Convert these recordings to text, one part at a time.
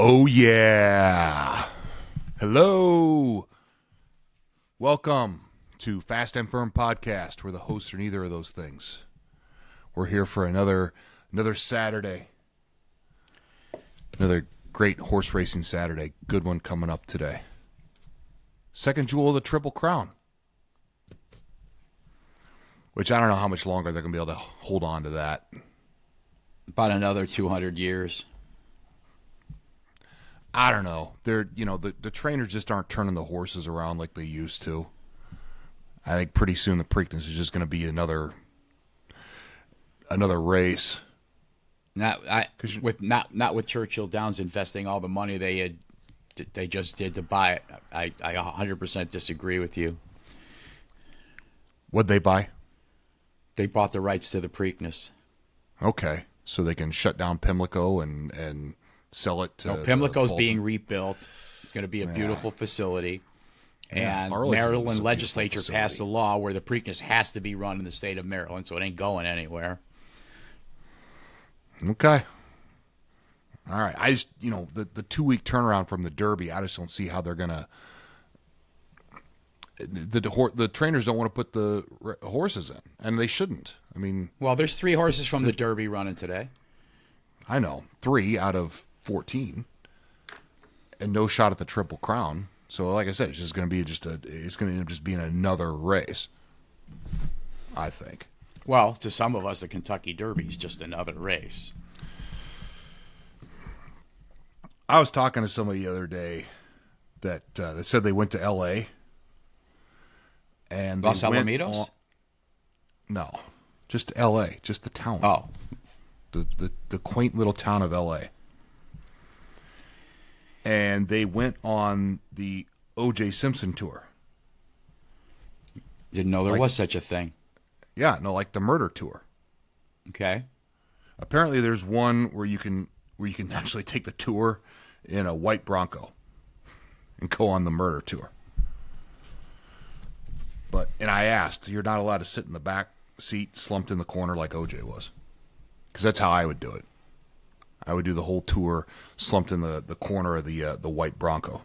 Oh, yeah. Hello. Welcome to Fast and Firm Podcast, where the hosts are neither of those things. We're here for another Saturday. Another great horse racing Saturday. Good one coming up today. Second jewel of the Triple Crown. Which I don't know how much longer they're going to be able to hold on to that. About another 200 years. I don't know. The trainers just aren't turning the horses around like they used to. I think pretty soon the Preakness is just going to be another race. Not with Churchill Downs investing all the money they just did to buy it. I 100% disagree with you. What'd they buy? They bought the rights to the Preakness. Okay, so they can shut down Pimlico and sell it to. No, Pimlico's being rebuilt. It's going to be a beautiful facility. And Maryland legislature passed a law where the Preakness has to be run in the state of Maryland, so it ain't going anywhere. Okay. All right. I just, the 2-week turnaround from the Derby, I just don't see how they're going to. The trainers don't want to put the horses in, and they shouldn't. I mean. Well, there's 3 horses from the Derby running today. I know. 3 out of 14. And no shot at the Triple Crown. So, like I said, it's just going to be it's going to end up just being another race, I think. Well, to some of us, the Kentucky Derby is just another race. I was talking to somebody the other day that said they went to L.A. and Los Alamitos? No, just L.A., just the town. Oh, the quaint little town of L.A. And they went on the O.J. Simpson tour. Didn't know there was such a thing. Yeah, no, like the murder tour. Okay. Apparently, there's one where you can actually take the tour in a white Bronco and go on the murder tour. And I asked, you're not allowed to sit in the back seat, slumped in the corner like OJ was, because that's how I would do it. I would do the whole tour slumped in the corner of the white Bronco,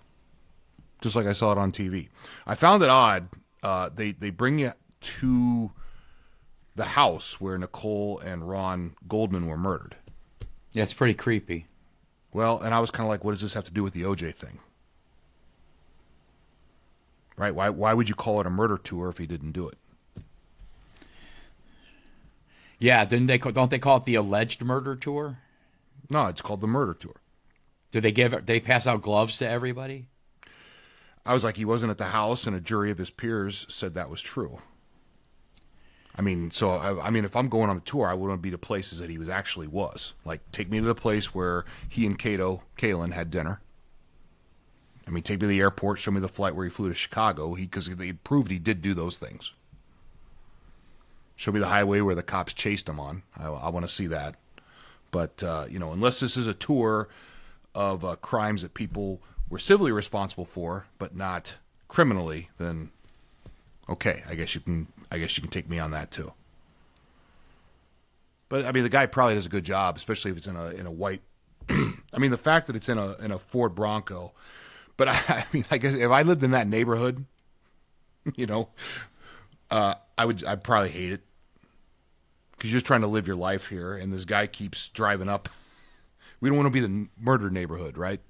just like I saw it on TV. I found it odd. They bring you to the house where Nicole and Ron Goldman were murdered. Yeah, it's pretty creepy. Well, and I was kind of like, what does this have to do with the OJ thing? Right? Why would you call it a murder tour if he didn't do it? Yeah, don't they call it the alleged murder tour? No, it's called the murder tour. Do they pass out gloves to everybody? I was like, he wasn't at the house, and a jury of his peers said that was true. I mean, if I'm going on the tour, I wouldn't be to places that he was. Like, take me to the place where he and Kalen had dinner. I mean, take me to the airport, show me the flight where he flew to Chicago, because they proved he did do those things. Show me the highway where the cops chased him on. I want to see that. But, unless this is a tour of crimes that people were civilly responsible for, but not criminally, then okay, I guess you can take me on that too. But I mean, the guy probably does a good job, especially if it's in a white. I mean, the fact that it's in a Ford Bronco. But I mean, I guess if I lived in that neighborhood, I'd probably hate it. Because you're just trying to live your life here, and this guy keeps driving up. We don't want to be the murder neighborhood, right?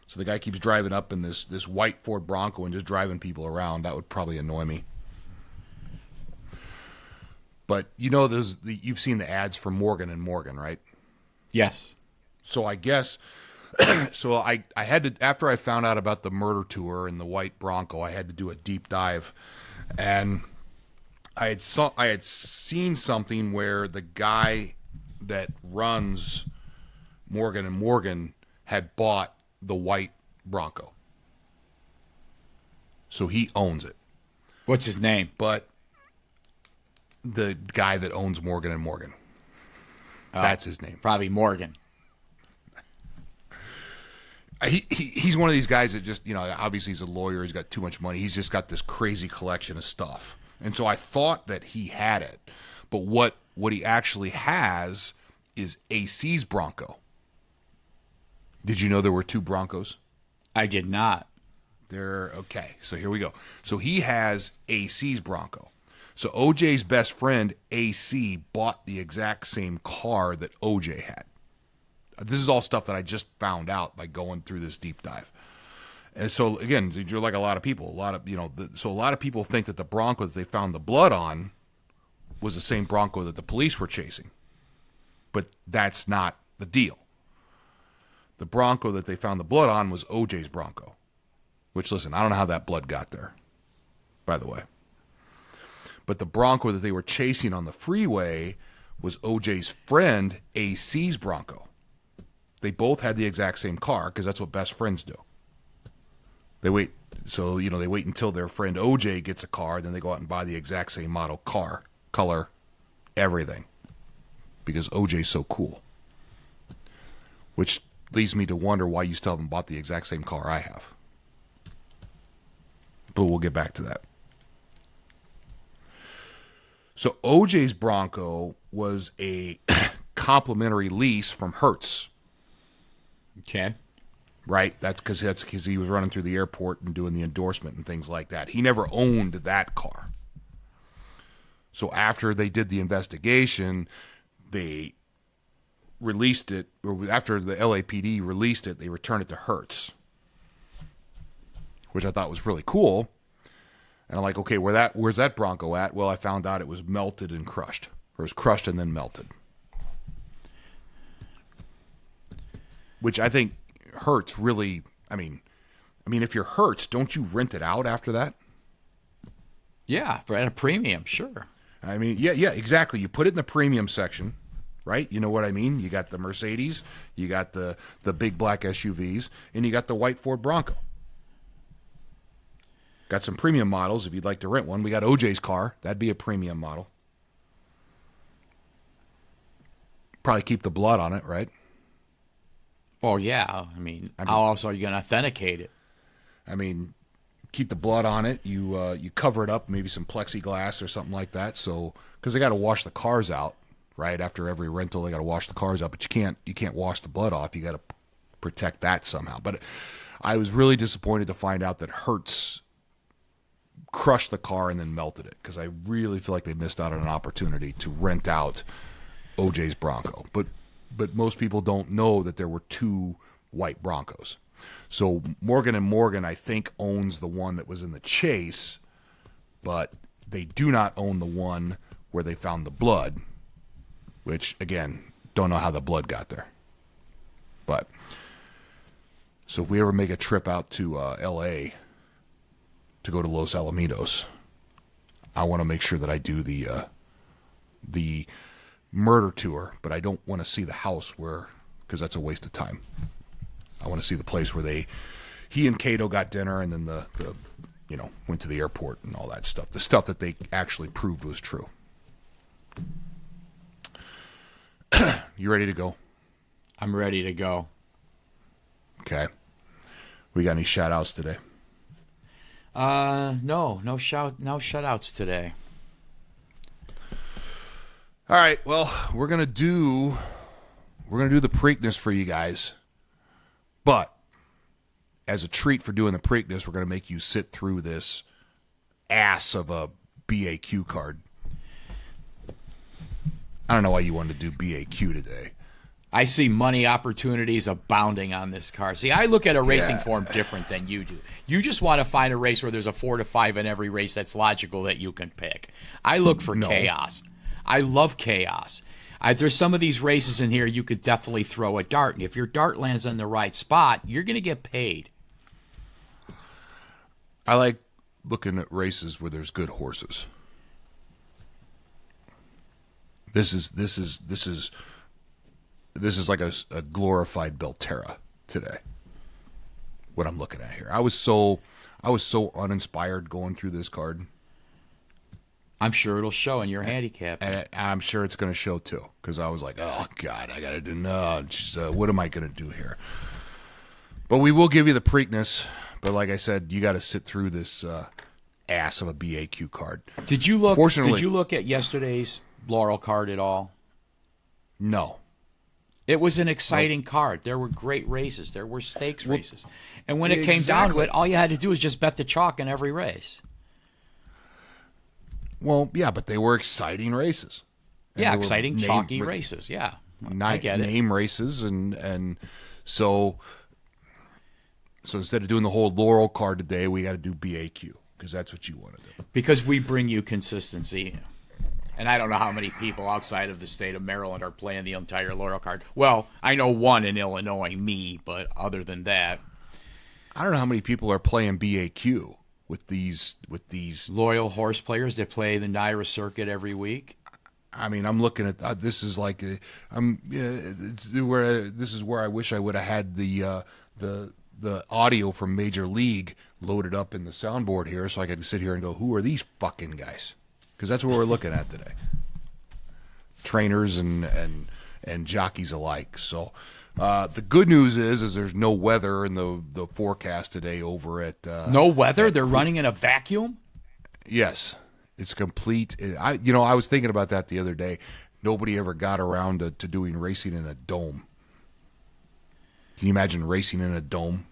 So the guy keeps driving up in this white Ford Bronco and just driving people around. That would probably annoy me. But you've seen the ads for Morgan and Morgan, right? Yes. So I guess, I had to, after I found out about the murder tour and the white Bronco, I had to do a deep dive, and I had seen something where the guy that runs Morgan and Morgan had bought the white Bronco. So he owns it. What's his name? But the guy that owns Morgan and Morgan. That's his name. Probably Morgan. He's one of these guys that just, obviously he's a lawyer. He's got too much money. He's just got this crazy collection of stuff. And so I thought that he had it. But what he actually has is AC's Bronco. Did you know there were 2 Broncos? I did not. They're okay. So here we go. So he has AC's Bronco. So OJ's best friend AC bought the exact same car that OJ had. This is all stuff that I just found out by going through this deep dive. And so again, you're like a lot of people. So a lot of people think that the Bronco that they found the blood on was the same Bronco that the police were chasing. But that's not the deal. The Bronco that they found the blood on was OJ's Bronco. Which, listen, I don't know how that blood got there, by the way. But the Bronco that they were chasing on the freeway was OJ's friend AC's Bronco. They both had the exact same car because that's what best friends do. They wait until their friend OJ gets a car, then they go out and buy the exact same model car, color, everything. Because OJ's so cool. Which leads me to wonder why you still haven't bought the exact same car I have. But we'll get back to that. So OJ's Bronco was a complimentary lease from Hertz. Okay. Right? That's because he was running through the airport and doing the endorsement and things like that. He never owned that car. So after they did the investigation, they released it, or after the LAPD released it, they returned it to Hertz, which I thought was really cool. And I'm like, okay, where's that Bronco at? Well, I found out it was melted and crushed. Or it was crushed and then melted. Which I think Hertz really, I mean, if you're Hertz, don't you rent it out after that? Yeah, at a premium, sure. I mean, yeah, exactly. You put it in the premium section, right? You know what I mean? You got the Mercedes, you got the big black SUVs, and you got the white Ford Bronco. Got some premium models if you'd like to rent one. We got OJ's car. That'd be a premium model. Probably keep the blood on it, right? Oh, yeah. I mean how else are you going to authenticate it? I mean, keep the blood on it. You cover it up, maybe some plexiglass or something like that. So, because they got to wash the cars out, right? After every rental, they got to wash the cars out. But you can't wash the blood off. You got to protect that somehow. But I was really disappointed to find out that Hertz crushed the car and then melted it, because I really feel like they missed out on an opportunity to rent out OJ's Bronco. But most people don't know that there were 2 white Broncos. So Morgan & Morgan, I think, owns the one that was in the chase, but they do not own the one where they found the blood, which, again, don't know how the blood got there. But so if we ever make a trip out to L.A., to go to Los Alamitos, I want to make sure that I do the murder tour, but I don't want to see the house because that's a waste of time. I want to see the place where he and Cato got dinner, and then the went to the airport and all that stuff. The stuff that they actually proved was true. You ready to go? I'm ready to go. Okay. We got any shout outs today? No shutouts today. All right, well, we're gonna do the Preakness for you guys, but as a treat for doing the Preakness, we're gonna make you sit through this ass of a BAQ card. I don't know why you wanted to do BAQ today. I see money opportunities abounding on this car. See, I look at a racing form different than you do. You just want to find a race where there's a 4 to 5 in every race that's logical that you can pick. I look for chaos. I love chaos. There's some of these races in here you could definitely throw a dart. And if your dart lands in the right spot, you're going to get paid. I like looking at races where there's good horses. This is like a glorified Belterra today. What I'm looking at here, I was so uninspired going through this card. I'm sure it'll show in your handicap, and I'm sure it's going to show too, because I was like, oh God, I got to do what am I going to do here? But we will give you the Preakness. But like I said, you got to sit through this ass of a BAQ card. Did you look at yesterday's Laurel card at all? No. It was an exciting card. There were great races. There were stakes races. And when it came down to it, all you had to do was just bet the chalk in every race. Well, yeah, but they were exciting races. Yeah, exciting, chalky races. Yeah, I get it. Name races, and so instead of doing the whole Laurel card today, we got to do BAQ because that's what you want to do. Because we bring you consistency. And I don't know how many people outside of the state of Maryland are playing the entire Laurel card. Well, I know one in Illinois, me, but other than that, I don't know how many people are playing BAQ with these loyal horse players that play the Naira circuit every week. I mean, I'm looking at this is like this is where I wish I would have had the audio from Major League loaded up in the soundboard here, so I could sit here and go, who are these fucking guys? Because that's what we're looking at today. Trainers and jockeys alike. So the good news is there's no weather in the forecast today over at no weather? They're running in a vacuum? Yes. It's complete. I was thinking about that the other day. Nobody ever got around to doing racing in a dome. Can you imagine racing in a dome?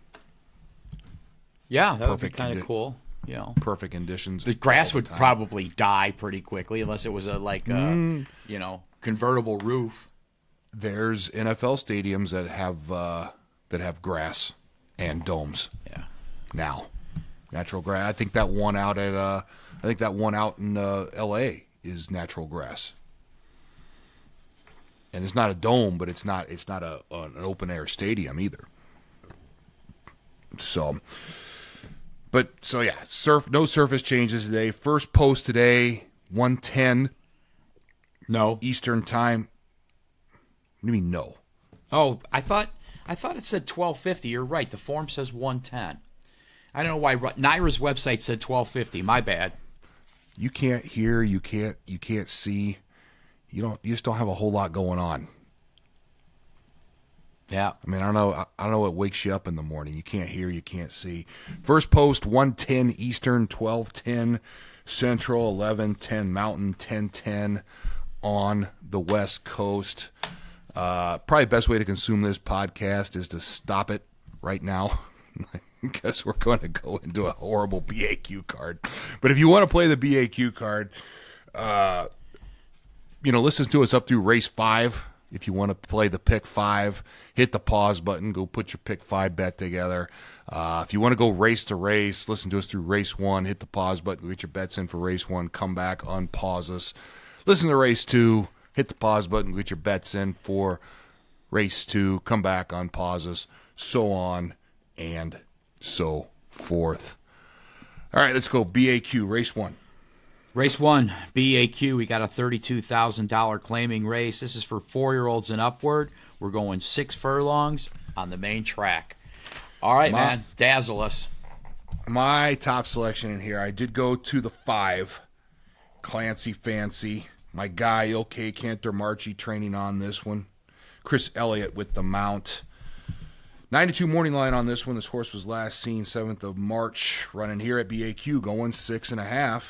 Yeah, that would be kind of cool. You know, perfect conditions. The grass would probably die pretty quickly unless it was a convertible roof. There's NFL stadiums that have grass and domes. Yeah. Now, natural grass. I think that one out in L.A. is natural grass. And it's not a dome, but it's not an open air stadium either. So yeah, no surface changes today. First post today, 1:10. No. Eastern time. What do you mean no? Oh, I thought it said 12:50. You're right. The form says 1:10. I don't know why Naira's website said 12:50. My bad. You can't hear, you can't see. You just don't have a whole lot going on. Yeah. I mean, I don't know what wakes you up in the morning. You can't hear, you can't see. First post 1:10 Eastern, 12:10 Central, 11:10 Mountain, 10:10 on the West Coast. Probably the best way to consume this podcast is to stop it right now. Because we're going to go into a horrible BAQ card. But if you want to play the BAQ card, listen to us up through race 5. If you want to play the pick 5, hit the pause button, go put your pick 5 bet together. If you want to go race to race, listen to us through race 1, hit the pause button, get your bets in for race 1, come back, unpause us. Listen to race 2, hit the pause button, get your bets in for race 2, come back, unpause us, so on and so forth. All right, let's go. BAQ, race 1. Race 1, BAQ. We got a $32,000 claiming race. This is for 4-year-olds and upward. We're going 6 furlongs on the main track. All right, man. Dazzle us. My top selection in here, I did go to the 5, Clancy Fancy. My guy, OK Cantor Marchi, training on this one. Chris Elliott with the mount. 92 morning line on this one. This horse was last seen 7th of March, running here at BAQ, going 6.5.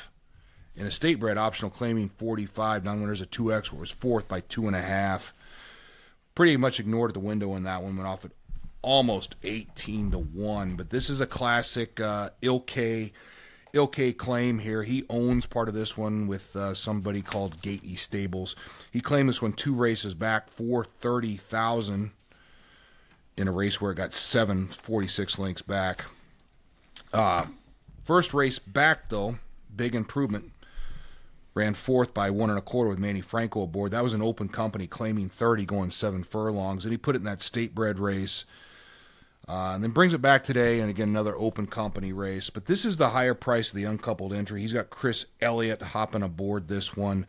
In a state bred optional claiming 45. Non-winners at 2X, where it was 4th by 2.5. Pretty much ignored at the window in that one. Went off at almost 18-1. But this is a classic Ilke claim here. He owns part of this one with somebody called Gatey Stables. He claimed this one 2 races back for $30,000 in a race where it got 46 lengths back. First race back, though, big improvement. Ran 4th by 1 1/4 with Manny Franco aboard. That was an open company claiming 30, going 7 furlongs. And he put it in that state bred race. And then brings it back today, and again, another open company race. But this is the higher price of the uncoupled entry. He's got Chris Elliott hopping aboard this one.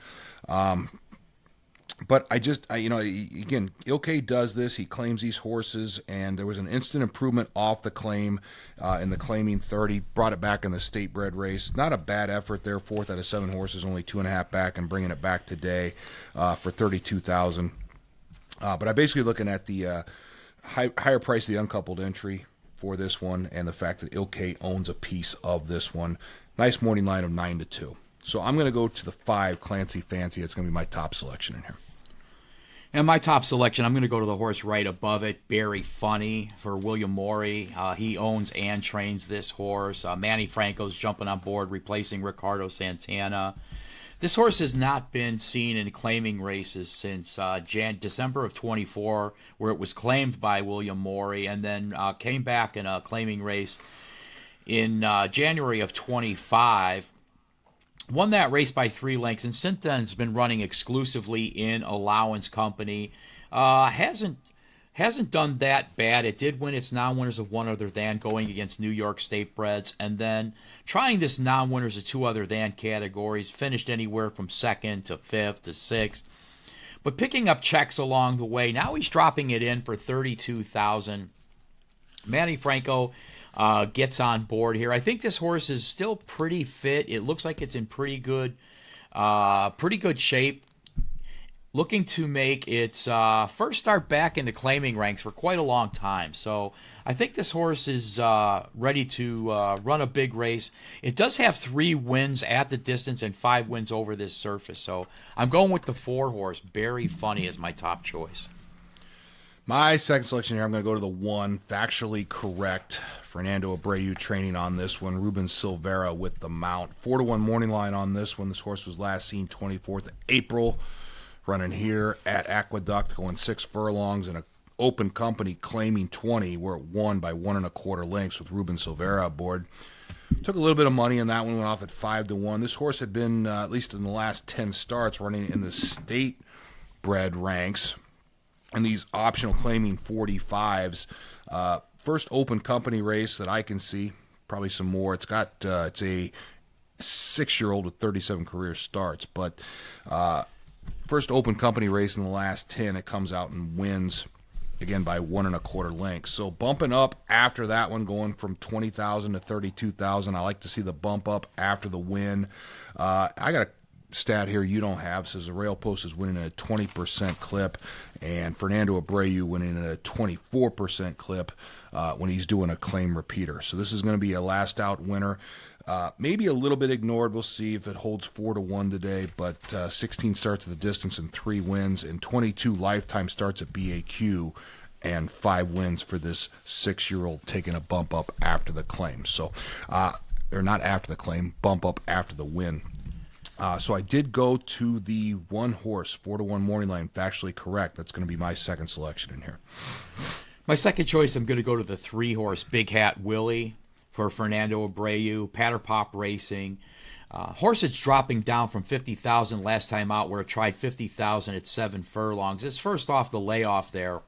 But again, Ilke does this. He claims these horses, and there was an instant improvement off the claim in the claiming 30. Brought it back in the state bred race. Not a bad effort there. 4th out of 7 horses, only 2.5 back, and bringing it back today for $32,000. But I'm basically looking at the higher price of the uncoupled entry for this one, and the fact that Ilke owns a piece of this one. Nice morning line of 9-2. So I'm going to go to the 5, Clancy Fancy. It's going to be my top selection in here. And my top selection, I'm going to go to the horse right above it, Very Funny for William Morey. He owns and trains this horse. Manny Franco's jumping on board, replacing Ricardo Santana. This horse has not been seen in claiming races since December of 24, where it was claimed by William Morey, and then came back in a claiming race in January of 25. Won that race by 3 lengths, and since then has been running exclusively in allowance company. Hasn't done that bad. It did win its non-winners of one other than, going against New York State breds, and then trying this non-winners of two other than categories. Finished anywhere from 2nd to 5th to 6th, but picking up checks along the way. Now he's dropping it in for $32,000. Manny Franco gets on board here. I think this horse is still pretty fit. It looks like it's in pretty good shape. Looking to make its first start back in the claiming ranks for quite a long time. So I think this horse is ready to run a big race. It does have 3 wins at the distance and 5 wins over this surface. So I'm going with the 4 horse, Very Funny, as my top choice. My second selection here, I'm going to go to the 1, Factually Correct. Fernando Abreu training on this one. Ruben Silvera with the mount. 4-1 morning line on this one. This horse was last seen 24th of April. Running here at Aqueduct, going 6 furlongs in an open company, claiming 20, where it won by 1 1/4 lengths with Ruben Silvera aboard. Took a little bit of money in that one, went off at 5-1. This horse had been, at least in the last 10 starts, running in the state bred ranks. And these optional claiming 45s. First open company race that I can see, probably some more. It's a 6-year-old with 37 career starts, but first open company race in the last 10, it comes out and wins again by 1 1/4 lengths. So bumping up after that one, going from 20,000 to 32,000. I like to see the bump up after the win. I got a stat here you don't have. Says the Rail Post is winning at a 20% clip, and Fernando Abreu winning at a 24% clip when he's doing a claim repeater. So this is going to be a last out winner. Maybe a little bit ignored. We'll see if it holds 4-1 today, but 16 starts at the distance and 3 wins, and 22 lifetime starts at BAQ and 5 wins for this 6-year-old, taking a bump up after the claim. So, or not after the claim, bump up after the win. So I did go to the 1 horse, 4-1 morning line, Factually Correct. That's going to be my second selection in here. My second choice, I'm going to go to the 3 horse, Big Hat Willie for Fernando Abreu, Patter Pop Racing. Horse that's dropping down from 50,000 last time out, where it tried 50,000 at 7 furlongs. It's first off the layoff there,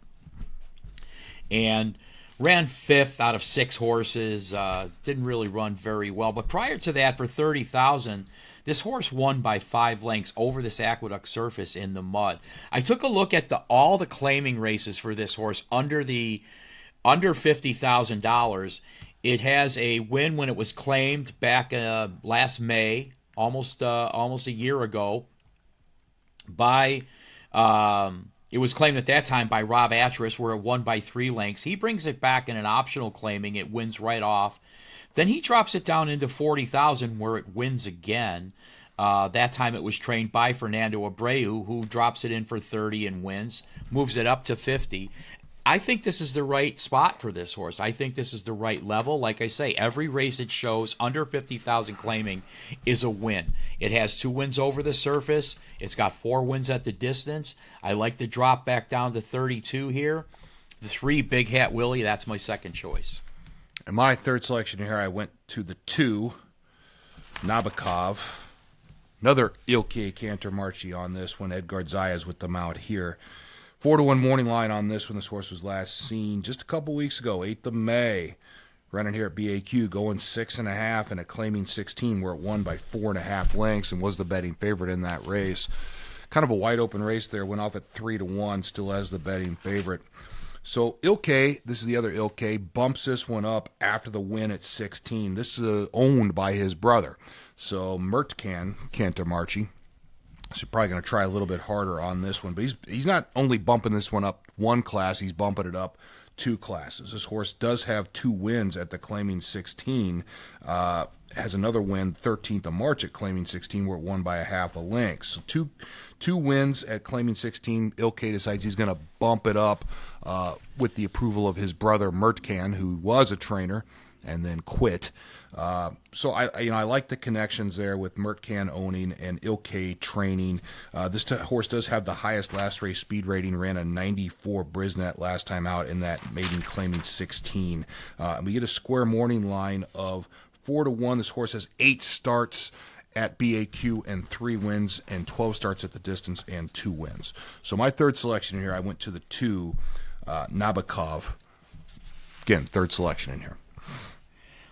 and ran 5th out of 6 horses. Didn't really run very well, but prior to that, for 30,000. This horse won by 5 lengths over this Aqueduct surface in the mud. I took a look at all the claiming races for this horse under $50,000. It has a win when it was claimed back last May, almost a year ago. It was claimed at that time by Rob Atras, where it won by 3 lengths. He brings it back in an optional claiming. It wins right off. Then he drops it down into 40,000, where it wins again. That time it was trained by Fernando Abreu, who drops it in for 30 and wins, moves it up to 50. I think this is the right spot for this horse. I think this is the right level. Like I say, every race it shows under 50,000 claiming is a win. It has 2 wins over the surface. It's got 4 wins at the distance. I like to drop back down to 32 here. The 3, Big Hat Willie, that's my second choice. And my third selection here, I went to the 2, Nabokov. Another Ilke Cantor Marchi on this one. Edgar Zayas with the mount here. 4-1 morning line on this one. This horse was last seen just a couple weeks ago, 8th of May. Running here at BAQ, going 6.5 and a claiming 16, where it won by 4.5 lengths and was the betting favorite in that race. Kind of a wide open race there. Went off at 3-1, still as the betting favorite. So Ilke, this is the other Ilke, bumps this one up after the win at 16. This is owned by his brother. So Mertcan, Cantamarchi. So probably going to try a little bit harder on this one. But he's not only bumping this one up 1 class, he's bumping it up 2 classes. This horse does have 2 wins at the claiming 16. has another win, 13th of March at Claiming 16, where it won by a half a length. So two wins at Claiming 16. Ilkay decides he's going to bump it up with the approval of his brother Mertcan, who was a trainer and then quit. So I like the connections there with Mertcan owning and Ilkay training. This horse does have the highest last race speed rating, ran a 94 Brisnet last time out in that maiden Claiming 16. We get a square morning line of 4-1. This horse has 8 starts at BAQ and 3 wins, and 12 starts at the distance and 2 wins. So my third selection here, I went to the 2, Nabokov. Again, third selection in here.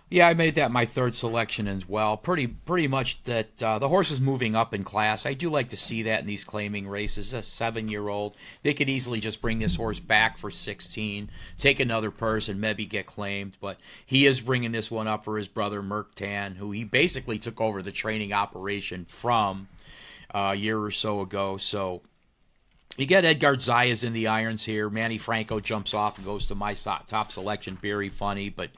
Yeah, I made that my third selection as well. Pretty much that the horse is moving up in class. I do like to see that in these claiming races. A 7-year-old, they could easily just bring this horse back for 16, take another purse, and maybe get claimed. But he is bringing this one up for his brother Mertcan, who he basically took over the training operation from a year or so ago. So you get Edgar Zayas in the irons here. Manny Franco jumps off and goes to my top selection. Very funny, but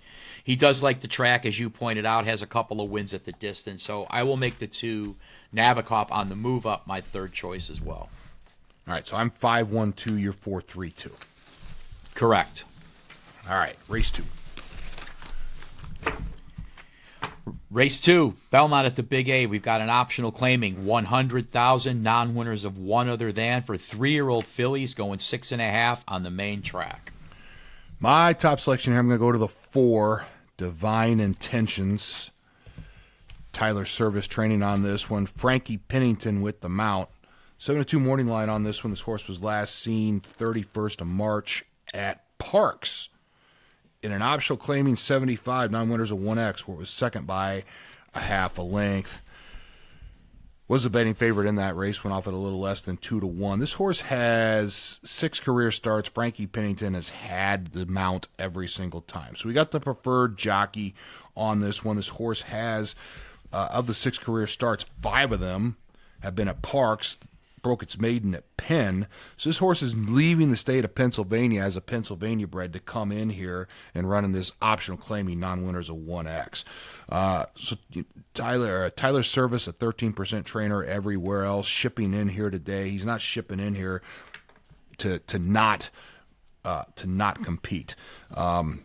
he does like the track, as you pointed out, has a couple of wins at the distance. So I will make the 2 Nabokov on the move up my third choice as well. All right, so I'm 5-1-2, you're 4-3-2. Correct. All right, race 2. Race 2, Belmont at the Big A. We've got an optional claiming 100,000 non-winners of one other than for 3-year-old fillies going 6.5 on the main track. My top selection here, I'm going to go to the 4, Divine Intentions. Tyler Service training on this one. Frankie Pennington with the mount. 7-2 morning line on this one. This horse was last seen 31st of March at Parks in an optional claiming 75, non-winners of 1X, where it was second by a half a length. Was a betting favorite in that race, went off at a little less than 2-1. This horse has 6 career starts. Frankie Pennington has had the mount every single time. So we got the preferred jockey on this one. This horse has, of the 6 career starts, 5 of them have been at Parks. Broke its maiden at Penn. So this horse is leaving the state of Pennsylvania as a Pennsylvania bred to come in here and run in this optional claiming non-winners of 1X. So Tyler Service, a 13% trainer everywhere else, shipping in here today. He's not shipping in here to not compete. So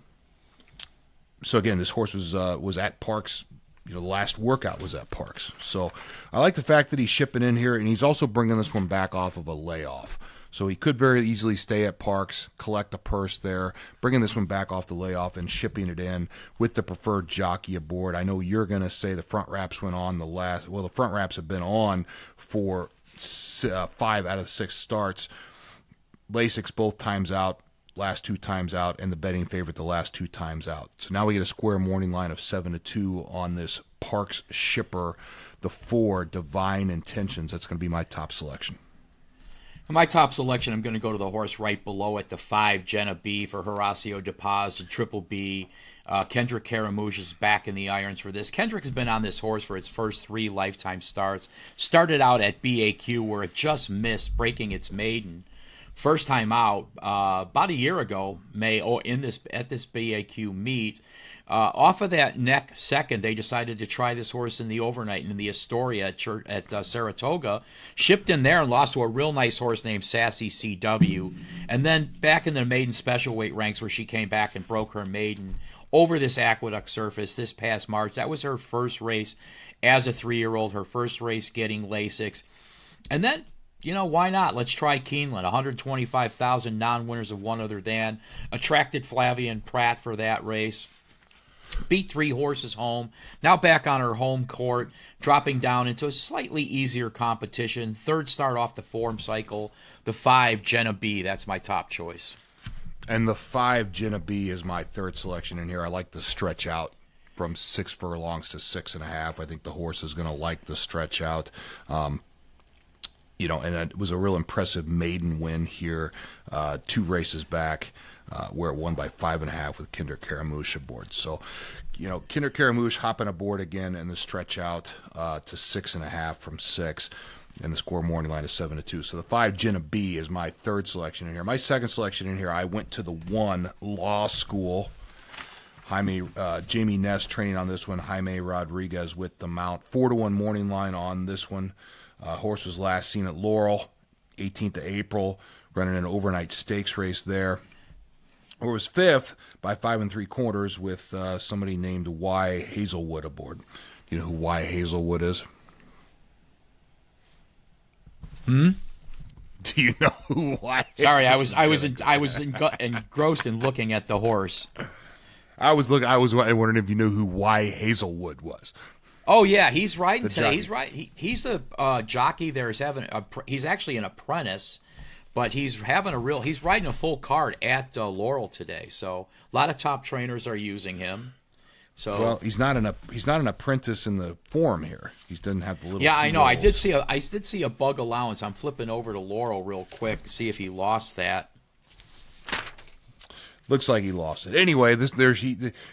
again, this horse was at Parks. The last workout was at Parks. So I like the fact that he's shipping in here, and he's also bringing this one back off of a layoff. So he could very easily stay at Parks, collect a purse there, bringing this one back off the layoff and shipping it in with the preferred jockey aboard. I know you're going to say the front wraps went on the front wraps have been on for 5 out of 6 starts. Lasix both times out. Last 2 times out, and the betting favorite the last 2 times out. So now we get a square morning line of 7-2 on this Parks shipper, the 4 Divine Intentions. That's going to be my top selection. My top selection, I'm going to go to the horse right below it, the 5 Jenna B for Horacio De Paz, the Triple B. Kendrick Caramouche is back in the irons for this. Kendrick has been on this horse for its first 3 lifetime starts. Started out at BAQ where it just missed breaking its maiden. First time out, about a year ago, at this BAQ meet, off of that neck second, they decided to try this horse in the overnight in the Astoria at Saratoga. Shipped in there and lost to a real nice horse named Sassy CW. And then back in the maiden special weight ranks where she came back and broke her maiden over this aqueduct surface this past March. That was her first race as a 3-year-old, her first race getting Lasix. And then, why not? Let's try Keeneland. 125,000 non-winners of one other than. Attracted Flavian Pratt for that race. Beat 3 horses home. Now back on her home court, dropping down into a slightly easier competition. Third start off the form cycle. The 5 Jenna B. That's my top choice. And the 5 Jenna B is my third selection in here. I like the stretch out from 6 furlongs to 6.5. I think the horse is going to like the stretch out. And it was a real impressive maiden win here, 2 races back, where it won by 5.5 with Kinder Caramouche aboard. So, Kinder Caramouche hopping aboard again in the stretch out to 6.5 from 6, and the score morning line is 7-2. So the 5 Jenna B is my third selection in here. My second selection in here, I went to the 1 Law School. Jamie Ness training on this one. Jaime Rodriguez with the mount. 4-1 morning line on this one. Horse was last seen at Laurel, 18th of April, running an overnight stakes race there. Or was fifth by 5 3/4 with somebody named Y. Hazelwood aboard. Do you know who Y. Hazelwood is? Do you know who Y? Sorry, I was engrossed in looking at the horse. I was wondering if you knew who Y. Hazelwood was. Oh yeah, he's riding today. He's right. He's a jockey there. He's actually an apprentice. But he's riding a full card at Laurel today. So a lot of top trainers are using him. So well, he's not an apprentice in the form here. He doesn't have the little. Yeah, I know. Rolls. I did see a bug allowance. I'm flipping over to Laurel real quick to see if he lost that. Looks like he lost it. Anyway,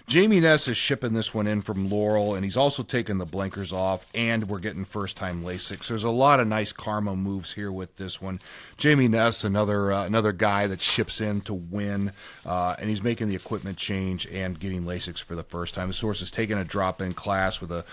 Jamie Ness is shipping this one in from Laurel, and he's also taking the blinkers off, and we're getting first-time Lasix. There's a lot of nice karma moves here with this one. Jamie Ness, another guy that ships in to win, and he's making the equipment change and getting Lasix for the first time. This horse is taking a drop-in class with a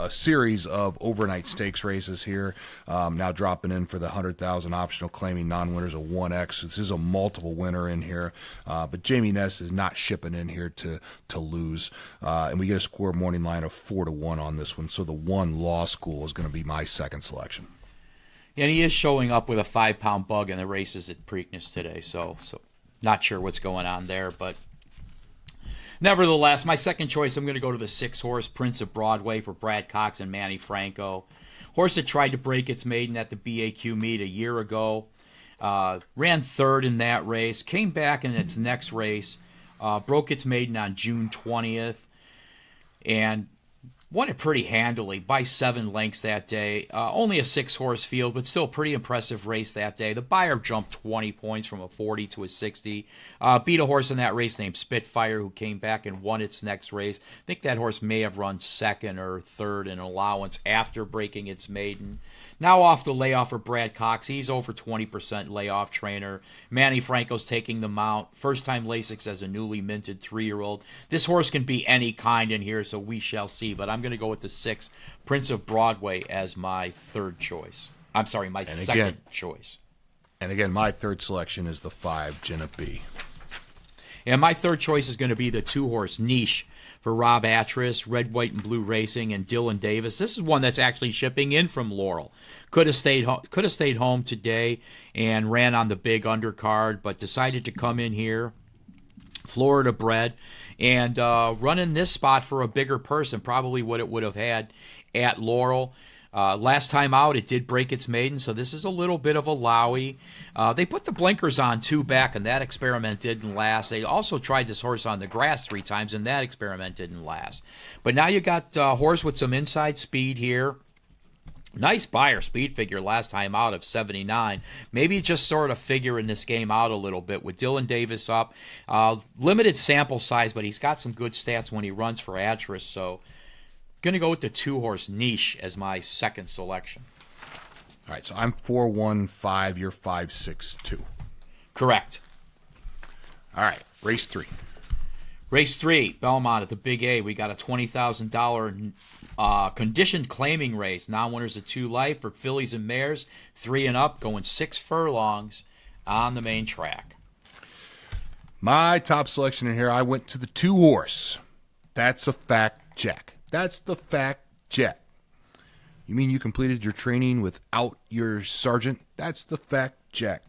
series of overnight stakes races here. Now dropping in for the 100,000 optional, claiming non-winners of 1X. This is a multiple winner in here, but Jamie Ness is not shipping in here to lose. And we get a score morning line of 4-1 on this one. So the 1 Law School is going to be my second selection. And he is showing up with a 5-pound bug in the races at Preakness today. So not sure what's going on there, but. Nevertheless, my second choice, I'm going to go to the 6-horse Prince of Broadway for Brad Cox and Manny Franco. Horse that tried to break its maiden at the BAQ meet a year ago. Ran third in that race. Came back in its next race. Broke its maiden on June 20th. And won it pretty handily by 7 lengths that day. Only a 6-horse field, but still a pretty impressive race that day. The buyer jumped 20 points from a 40 to a 60. Beat a horse in that race named Spitfire, who came back and won its next race. I think that horse may have run second or third in allowance after breaking its maiden. Now off the layoff for Brad Cox. He's over 20% layoff trainer. Manny Franco's taking the mount. First-time Lasix as a newly minted 3-year-old. This horse can be any kind in here, so we shall see. But I'm going to go with the 6, Prince of Broadway, as my third choice. I'm sorry, my second choice. And again, my third selection is the 5, Jenna B. And my third choice is going to be the 2-horse Niche for Rob Atris, Red, White, and Blue Racing, and Dylan Davis. This is one that's actually shipping in from Laurel. Could have stayed home today and ran on the big undercard, but decided to come in here, Florida bred, and run in this spot for a bigger purse than probably what it would have had at Laurel. Last time out, it did break its maiden, so this is a little bit of a lowy. They put the blinkers on 2 back, and that experiment didn't last. They also tried this horse on the grass 3 times, and that experiment didn't last. But now you got a horse with some inside speed here. Nice buyer speed figure last time out of 79. Maybe just sort of figuring this game out a little bit with Dylan Davis up. Limited sample size, but he's got some good stats when he runs for Atris, so going to go with the 2-horse Niche as my second selection. All right, so I'm 4-1-5. You're 5-6-2. Correct. All right, race 3. Race 3, Belmont at the Big A. We got a $20,000 conditioned claiming race. Non-winners of 2 life for fillies and mares, 3 and up, going 6 furlongs on the main track. My top selection in here, I went to the 2-horse. That's a fact, Jack. That's the fact, Jack. You mean you completed your training without your sergeant? That's the fact, Jack.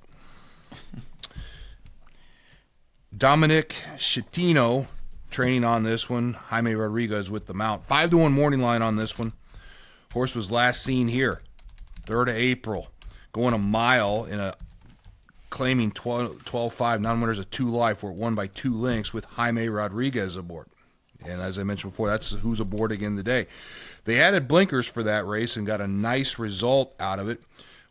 Dominic Schettino training on this one. Jaime Rodriguez with the mount. 5-1 morning line on this one. Horse was last seen here, 3rd of April, going a mile in a claiming 12-5 non-winners of 2 life, where it won by 2 lengths with Jaime Rodriguez aboard. And as I mentioned before, that's who's aboard again today. They added blinkers for that race and got a nice result out of it.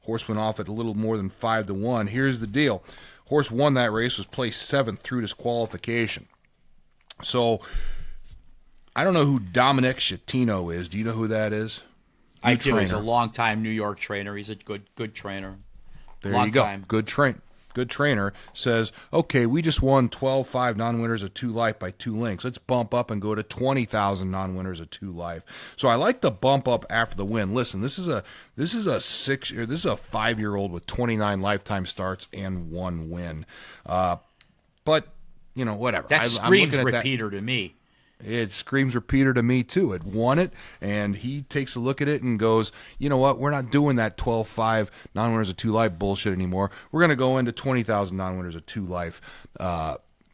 Horse went off at a little more than 5-1. Here's the deal. Horse won that race, was placed 7th through disqualification. So, I don't know who Dominic Schettino is. Do you know who that is? I do. He's a long-time New York trainer. He's a good trainer. There you go. Good train. good trainer, says, okay, we just won 12-5 non-winners of 2 life by 2 lengths. Let's bump up and go to 20,000 non-winners of 2 life. So I like the bump up after the win. Listen, this is a 5-year-old with 29 lifetime starts and 1 win. But whatever. That screams repeater to me. It screams repeater to me, too. It won it, and he takes a look at it and goes, you know what, we're not doing that 12-5 non-winners of 2 life bullshit anymore. We're going to go into 20,000 non-winners of 2 life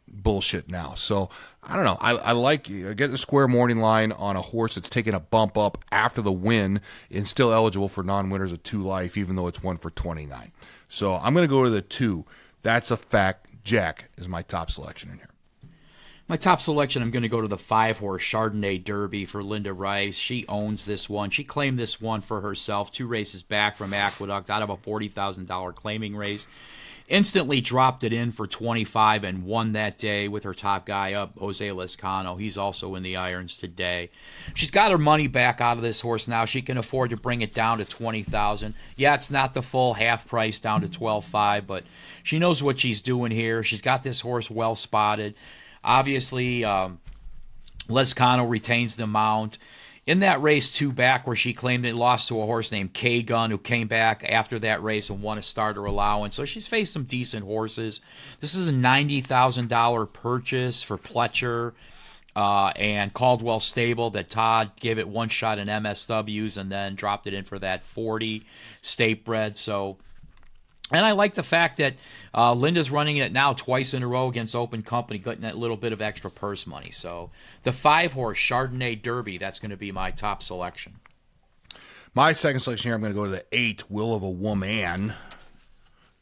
bullshit now. So, I don't know. I like getting a square morning line on a horse that's taking a bump up after the win and still eligible for non-winners of 2 life, even though it's 1 for 29. So, I'm going to go to the 2. That's a fact. Jack is my top selection in here. My top selection, I'm going to go to the 5-horse Chardonnay Derby for Linda Rice. She owns this one. She claimed this one for herself 2 races back from Aqueduct out of a $40,000 claiming race. Instantly dropped it in for 25 and won that day with her top guy up, Jose Lescano. He's also in the irons today. She's got her money back out of this horse now. She can afford to bring it down to 20,000. Yeah, it's not the full half price down to 12.5, but she knows what she's doing here. She's got this horse well spotted. Obviously, Lescano retains the mount. In that race 2 back where she claimed it lost to a horse named K-Gun who came back after that race and won a starter allowance. So she's faced some decent horses. This is a $90,000 purchase for Pletcher and Caldwell Stable that Todd gave it one shot in MSWs and then dropped it in for that 40 state bred. And I like the fact that Linda's running it now twice in a row against Open Company, getting that little bit of extra purse money. So the 5-horse Chardonnay Derby, that's going to be my top selection. My second selection here, I'm going to go to the 8, Will of a Woman.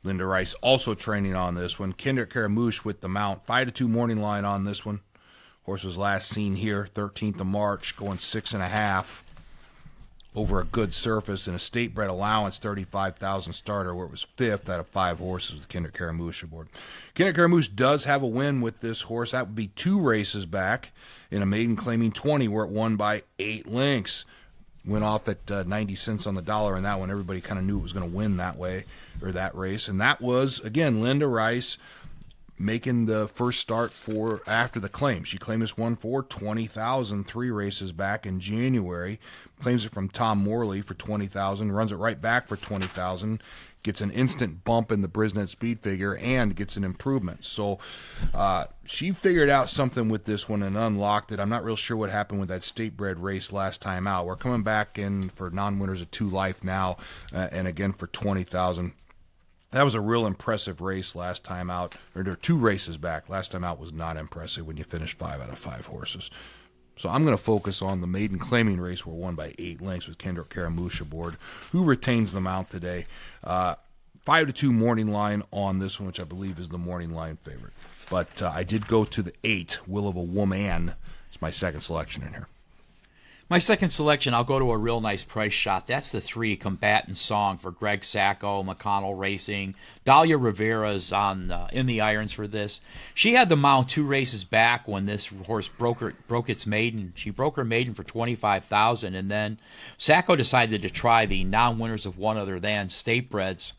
Linda Rice also training on this one. Kinder Caramouche with the mount. 5-2 morning line on this one. Horse was last seen here, 13th of March, going 6.5. Over a good surface in a state bred allowance, 35,000 starter, where it was 5th out of 5 horses with Kinder Caramouche aboard. Kinder Caramouche does have a win with this horse. That would be 2 races back in a maiden claiming 20, where it won by 8 lengths. Went off at 90 cents on the dollar in that one. Everybody kind of knew it was going to win that way, or that race. And that was, again, Linda Rice making the first start for after the claim. She claimed this one for 20,000 3 races back in January. Claims it from Tom Morley for 20,000, runs it right back for 20,000, gets an instant bump in the Brisnet speed figure and gets an improvement. So she figured out something with this one and unlocked it. I'm not real sure what happened with that state bred race last time out. We're coming back in for non-winners of 2 life now and again for 20,000. That was a real impressive race last time out, or there were 2 races back. Last time out was not impressive when you finished 5 out of 5 horses. So I'm going to focus on the maiden claiming race where won by 8 lengths with Kinder Caramouche aboard, who retains the mount today. 5-2 morning line on this one, which I believe is the morning line favorite. But I did go to the 8, Will of a Woman. It's my second selection in here. My second selection, I'll go to a real nice price shot. That's the 3, Combatant Song for Greg Sacco, McConnell Racing. Dahlia Rivera's in the irons for this. She had the mount 2 races back when this horse broke its maiden. She broke her maiden for $25,000, and then Sacco decided to try the non-winners of one other than state breds,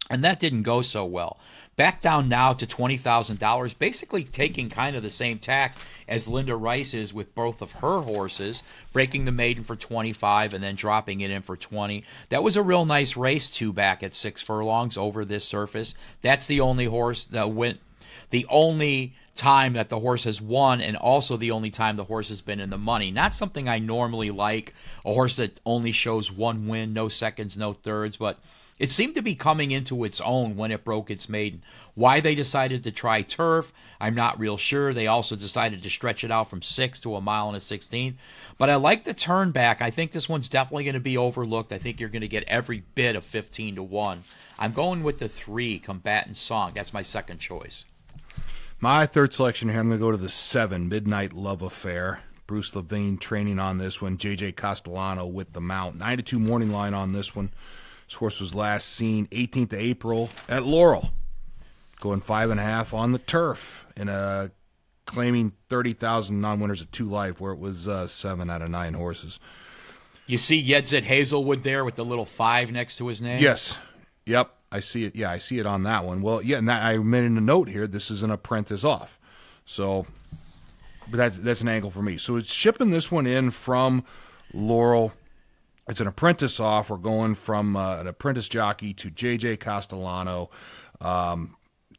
and that didn't go so well. Back down now to $20,000, basically taking kind of the same tack as Linda Rice is with both of her horses, breaking the maiden for 25 and then dropping it in for 20. That was a real nice race 2 back at 6 furlongs over this surface. That's the only horse that went, the only time that the horse has won, and also the only time the horse has been in the money. Not something I normally like, a horse that only shows 1 win, no seconds, no thirds, but it seemed to be coming into its own when it broke its maiden. Why they decided to try turf, I'm not real sure. They also decided to stretch it out from 6 to 1 mile and a 16th. But I like the turn back. I think this one's definitely going to be overlooked. I think you're going to get every bit of 15 to 1. I'm going with the 3, Combatant Song. That's my second choice. My third selection here, I'm going to go to the 7, Midnight Love Affair. Bruce Levine training on this one. J.J. Castellano with the mount. 9-2 morning line on this one. This horse was last seen 18th of April at Laurel, going 5.5 on the turf in a claiming 30,000 non-winners of 2 life, where it was 7 out of 9 horses. You see Yedzit Hazelwood there with the little 5 next to his name? Yes. Yep. I see it. Yeah, I see it on that one. Well, yeah, and I made a note here. This is an apprentice off. So, but that's an angle for me. So it's shipping this one in from Laurel. It's an apprentice off. We're going from an apprentice jockey to JJ Castellano.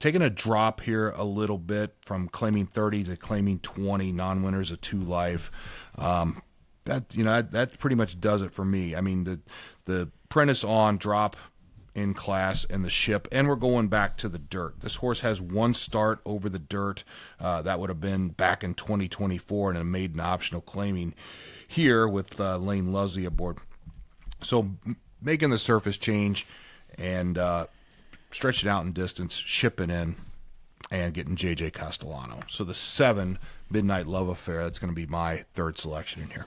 Taking a drop here a little bit from claiming 30 to claiming 20 non-winners of 2 life. That pretty much does it for me. I mean, the apprentice on drop in class and the ship, and we're going back to the dirt. This horse has 1 start over the dirt. That would have been back in 2024 and a maiden optional claiming here with Lane Lusley aboard. So making the surface change and stretching out in distance, shipping in, and getting JJ Castellano. So the 7 Midnight Love Affair, that's going to be my third selection in here.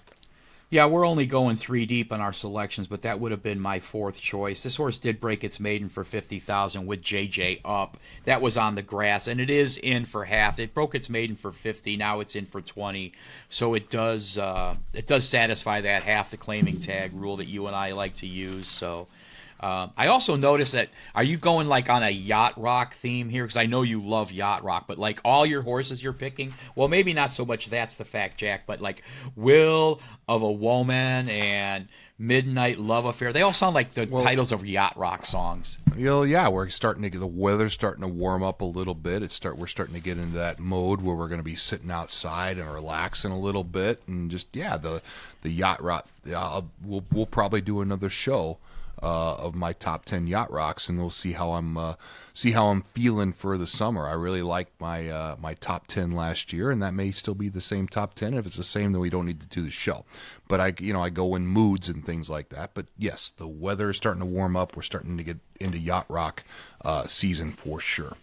Yeah, we're only going 3 deep on our selections, but that would have been my 4th choice. This horse did break its maiden for 50,000 with JJ up. That was on the grass, and it is in for half. It broke its maiden for 50. Now it's in for 20. So it does satisfy that half the claiming tag rule that you and I like to use. So I also noticed that, are you going like on a yacht rock theme here? Because I know you love yacht rock, but like all your horses you're picking, well, maybe not so much that's the fact, Jack, but like Will of a Woman and Midnight Love Affair, they all sound like the titles of yacht rock songs. Yeah, we're starting to get, the weather's starting to warm up a little bit. We're starting to get into that mode where we're going to be sitting outside and relaxing a little bit, and just the yacht rock. We'll probably do another show of my top 10 yacht rocks, and we'll see how I'm feeling for the summer. I really like my top 10 last year, and that may still be the same top 10. If it's the same, then we don't need to do the show. But I go in moods and things like that. But yes, the weather is starting to warm up. We're starting to get into yacht rock season for sure.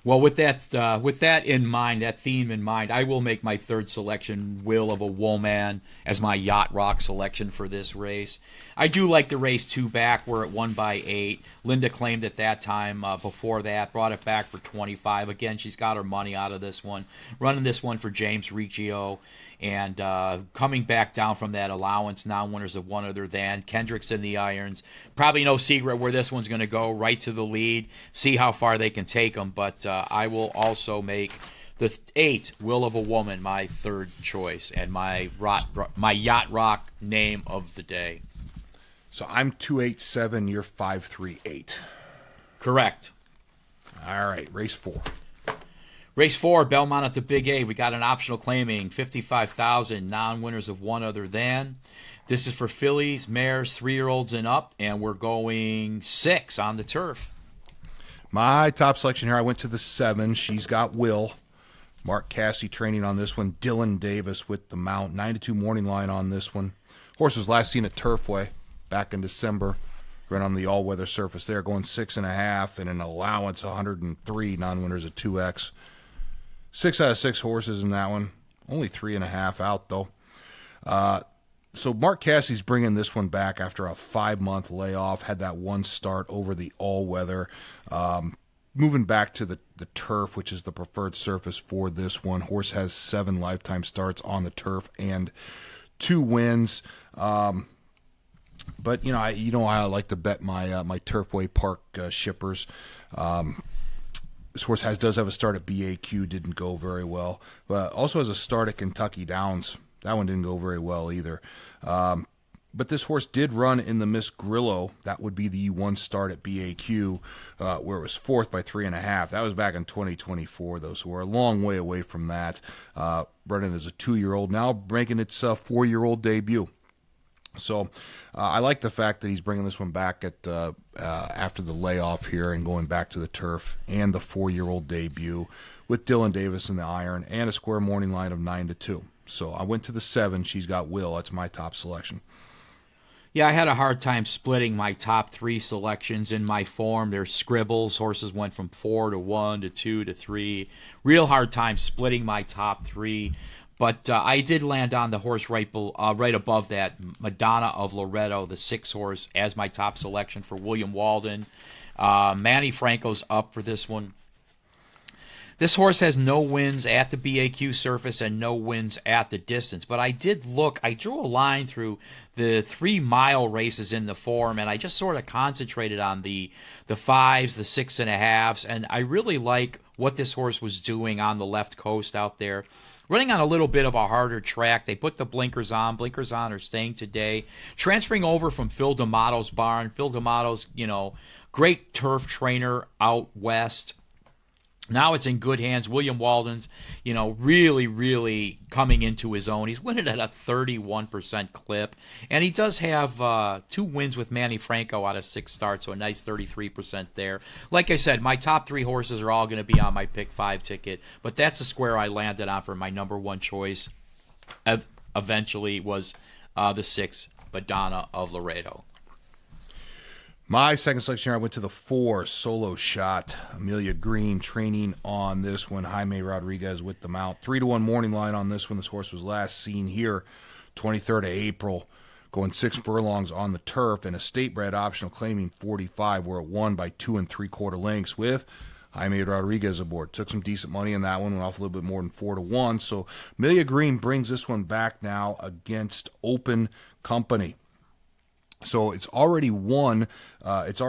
Well, with that in mind, that theme in mind, I will make my third selection, Will of a Woman, as my yacht rock selection for this race. I do like the race 2 back where it won by 8. Linda claimed at that time before that, brought it back for 25. Again, she's got her money out of this one. Running this one for James Riccio. And coming back down from that allowance, now winners of One Other Than. Kendrick's in the irons. Probably no secret where this one's going to go, right to the lead. See how far they can take them. But I will also make the 8, Will of a Woman, my third choice, and my yacht rock name of the day. So I'm 287, you're 538. Correct. All right, race 4. Race 4, Belmont at the Big A. We got an optional claiming, 55,000, non-winners of One Other Than. This is for fillies, mares, 3-year-olds and up, and we're going 6 on the turf. My top selection here, I went to the 7. She's got Will. Mark Casse training on this one. Dylan Davis with the mount. 9-2 morning line on this one. Horse was last seen at Turfway back in December. Right on the all-weather surface there, going 6.5 and an allowance 103, non-winners at 2X. 6 out of 6 horses in that one. Only 3.5 out, though. So Mark Casse's bringing this one back after a 5-month layoff. Had that 1 start over the all-weather. Moving back to the turf, which is the preferred surface for this one. Horse has 7 lifetime starts on the turf and 2 wins. But I like to bet my Turfway Park shippers. This horse does have a start at BAQ, didn't go very well. But also has a start at Kentucky Downs. That one didn't go very well either. But this horse did run in the Miss Grillo. That would be the 1 start at BAQ, where it was 4th by 3.5. That was back in 2024, though, so we're a long way away from that. Running as a 2-year-old, now making its 4-year-old debut. So I like the fact that he's bringing this one back at after the layoff here and going back to the turf, and the 4-year-old debut with Dylan Davis in the iron and a square morning line of 9-2. So I went to the 7. She's got Will. That's my top selection. Yeah, I had a hard time splitting my top 3 selections in my form. There's scribbles. Horses went from 4 to 1 to 2 to 3. Real hard time splitting my top 3. But I did land on the horse right above that, Madonna of Loretto, the 6 horse, as my top selection for William Walden. Manny Franco's up for this one. This horse has no wins at the BAQ surface and no wins at the distance. But I did look, I drew a line through the 3-mile races in the form, and I just sort of concentrated on the 5s, the 6.5s, and I really like what this horse was doing on the left coast out there. Running on a little bit of a harder track. They put the blinkers on. Blinkers on are staying today. Transferring over from Phil D'Amato's barn. Phil D'Amato's, great turf trainer out west. Now it's in good hands. William Walden's, really, really coming into his own. He's winning at a 31% clip. And he does have 2 wins with Manny Franco out of 6 starts, so a nice 33% there. Like I said, my top 3 horses are all going to be on my pick 5 ticket, but that's the square I landed on for my number 1 choice. Eventually was the 6, Madonna of Laredo. My second selection here, I went to the 4, Solo Shot. Amelia Green training on this one. Jaime Rodriguez with the mount. 3-1 morning line on this one. This horse was last seen here 23rd of April, going 6 furlongs on the turf, and a state-bred optional claiming 45, where it won by 2 3/4 lengths with Jaime Rodriguez aboard. Took some decent money in that one, went off a little bit more than 4-1. So Amelia Green brings this one back now against Open Company. So it's already won. It's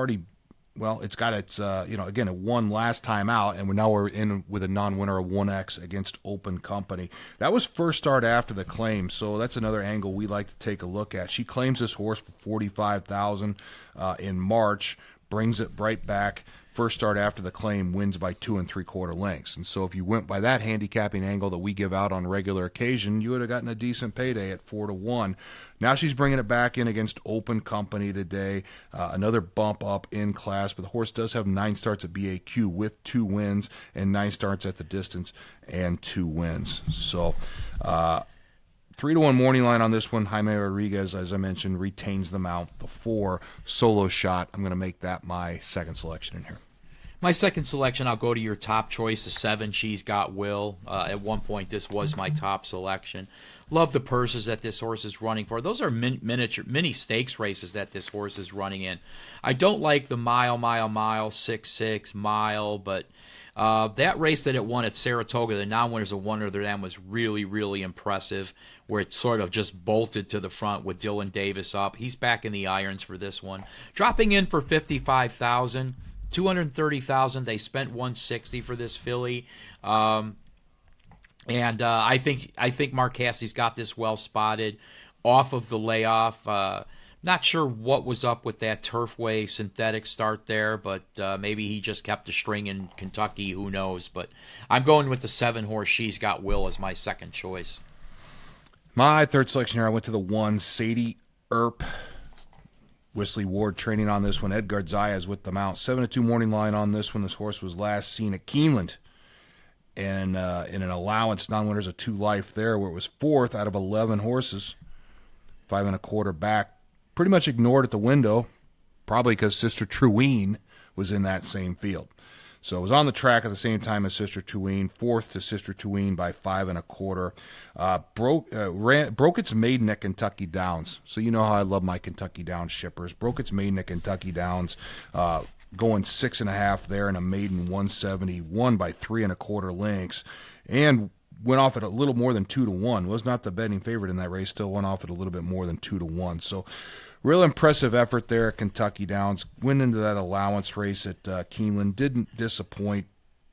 got its, again, it won last time out, and we're in with a non-winner of 1X against Open Company. That was first start after the claim, so that's another angle we like to take a look at. She claims this horse for $45,000 in March, brings it right back. First start after the claim, wins by 2 3/4 lengths. And so if you went by that handicapping angle that we give out on regular occasion, you would have gotten a decent payday at 4-1. Now she's bringing it back in against Open Company today. Another bump up in class, but the horse does have 9 starts at BAQ with 2 wins and 9 starts at the distance and 2 wins. So 3-1 morning line on this one. Jaime Rodriguez, as I mentioned, retains the mount. The 4, Solo Shot. I'm going to make that my second selection in here. My second selection, I'll go to your top choice, the 7, She's Got Will. At one point, this was my top selection. Love the purses that this horse is running for. Those are mini stakes races that this horse is running in. I don't like the mile, 6-6 mile, but that race that it won at Saratoga, the non-winners of Wonder Dam, was really, really impressive, where it sort of just bolted to the front with Dylan Davis up. He's back in the irons for this one. Dropping in for $55,000. $230,000. They spent $160 for this filly, and I think Mark Cassie's got this well spotted off of the layoff. Not sure what was up with that Turfway synthetic start there, but maybe he just kept a string in Kentucky. Who knows? But I'm going with the 7 horse She's Got Will as my second choice. My third selection here, I went to the 1, Sadie Earp. Wesley Ward training on this one. Edgar Zayas with the mount. 7-2 morning line on this one. This horse was last seen at Keeneland and in an allowance, non-winners of 2 life there, where it was 4th out of 11 horses. 5 1/4 back. Pretty much ignored at the window, probably because Sister Truine was in that same field. So it was on the track at the same time as Sister Truine, 4th to Sister Truine by 5 1/4. Broke its maiden at Kentucky Downs. So you know how I love my Kentucky Downs shippers. Broke its maiden at Kentucky Downs, going 6.5 there in a maiden 170, won by 3 1/4 lengths, and went off at a little more than 2-1. Was not the betting favorite in that race. Still went off at a little bit more than 2-1. So real impressive effort there at Kentucky Downs. Went into that allowance race at Keeneland. Didn't disappoint.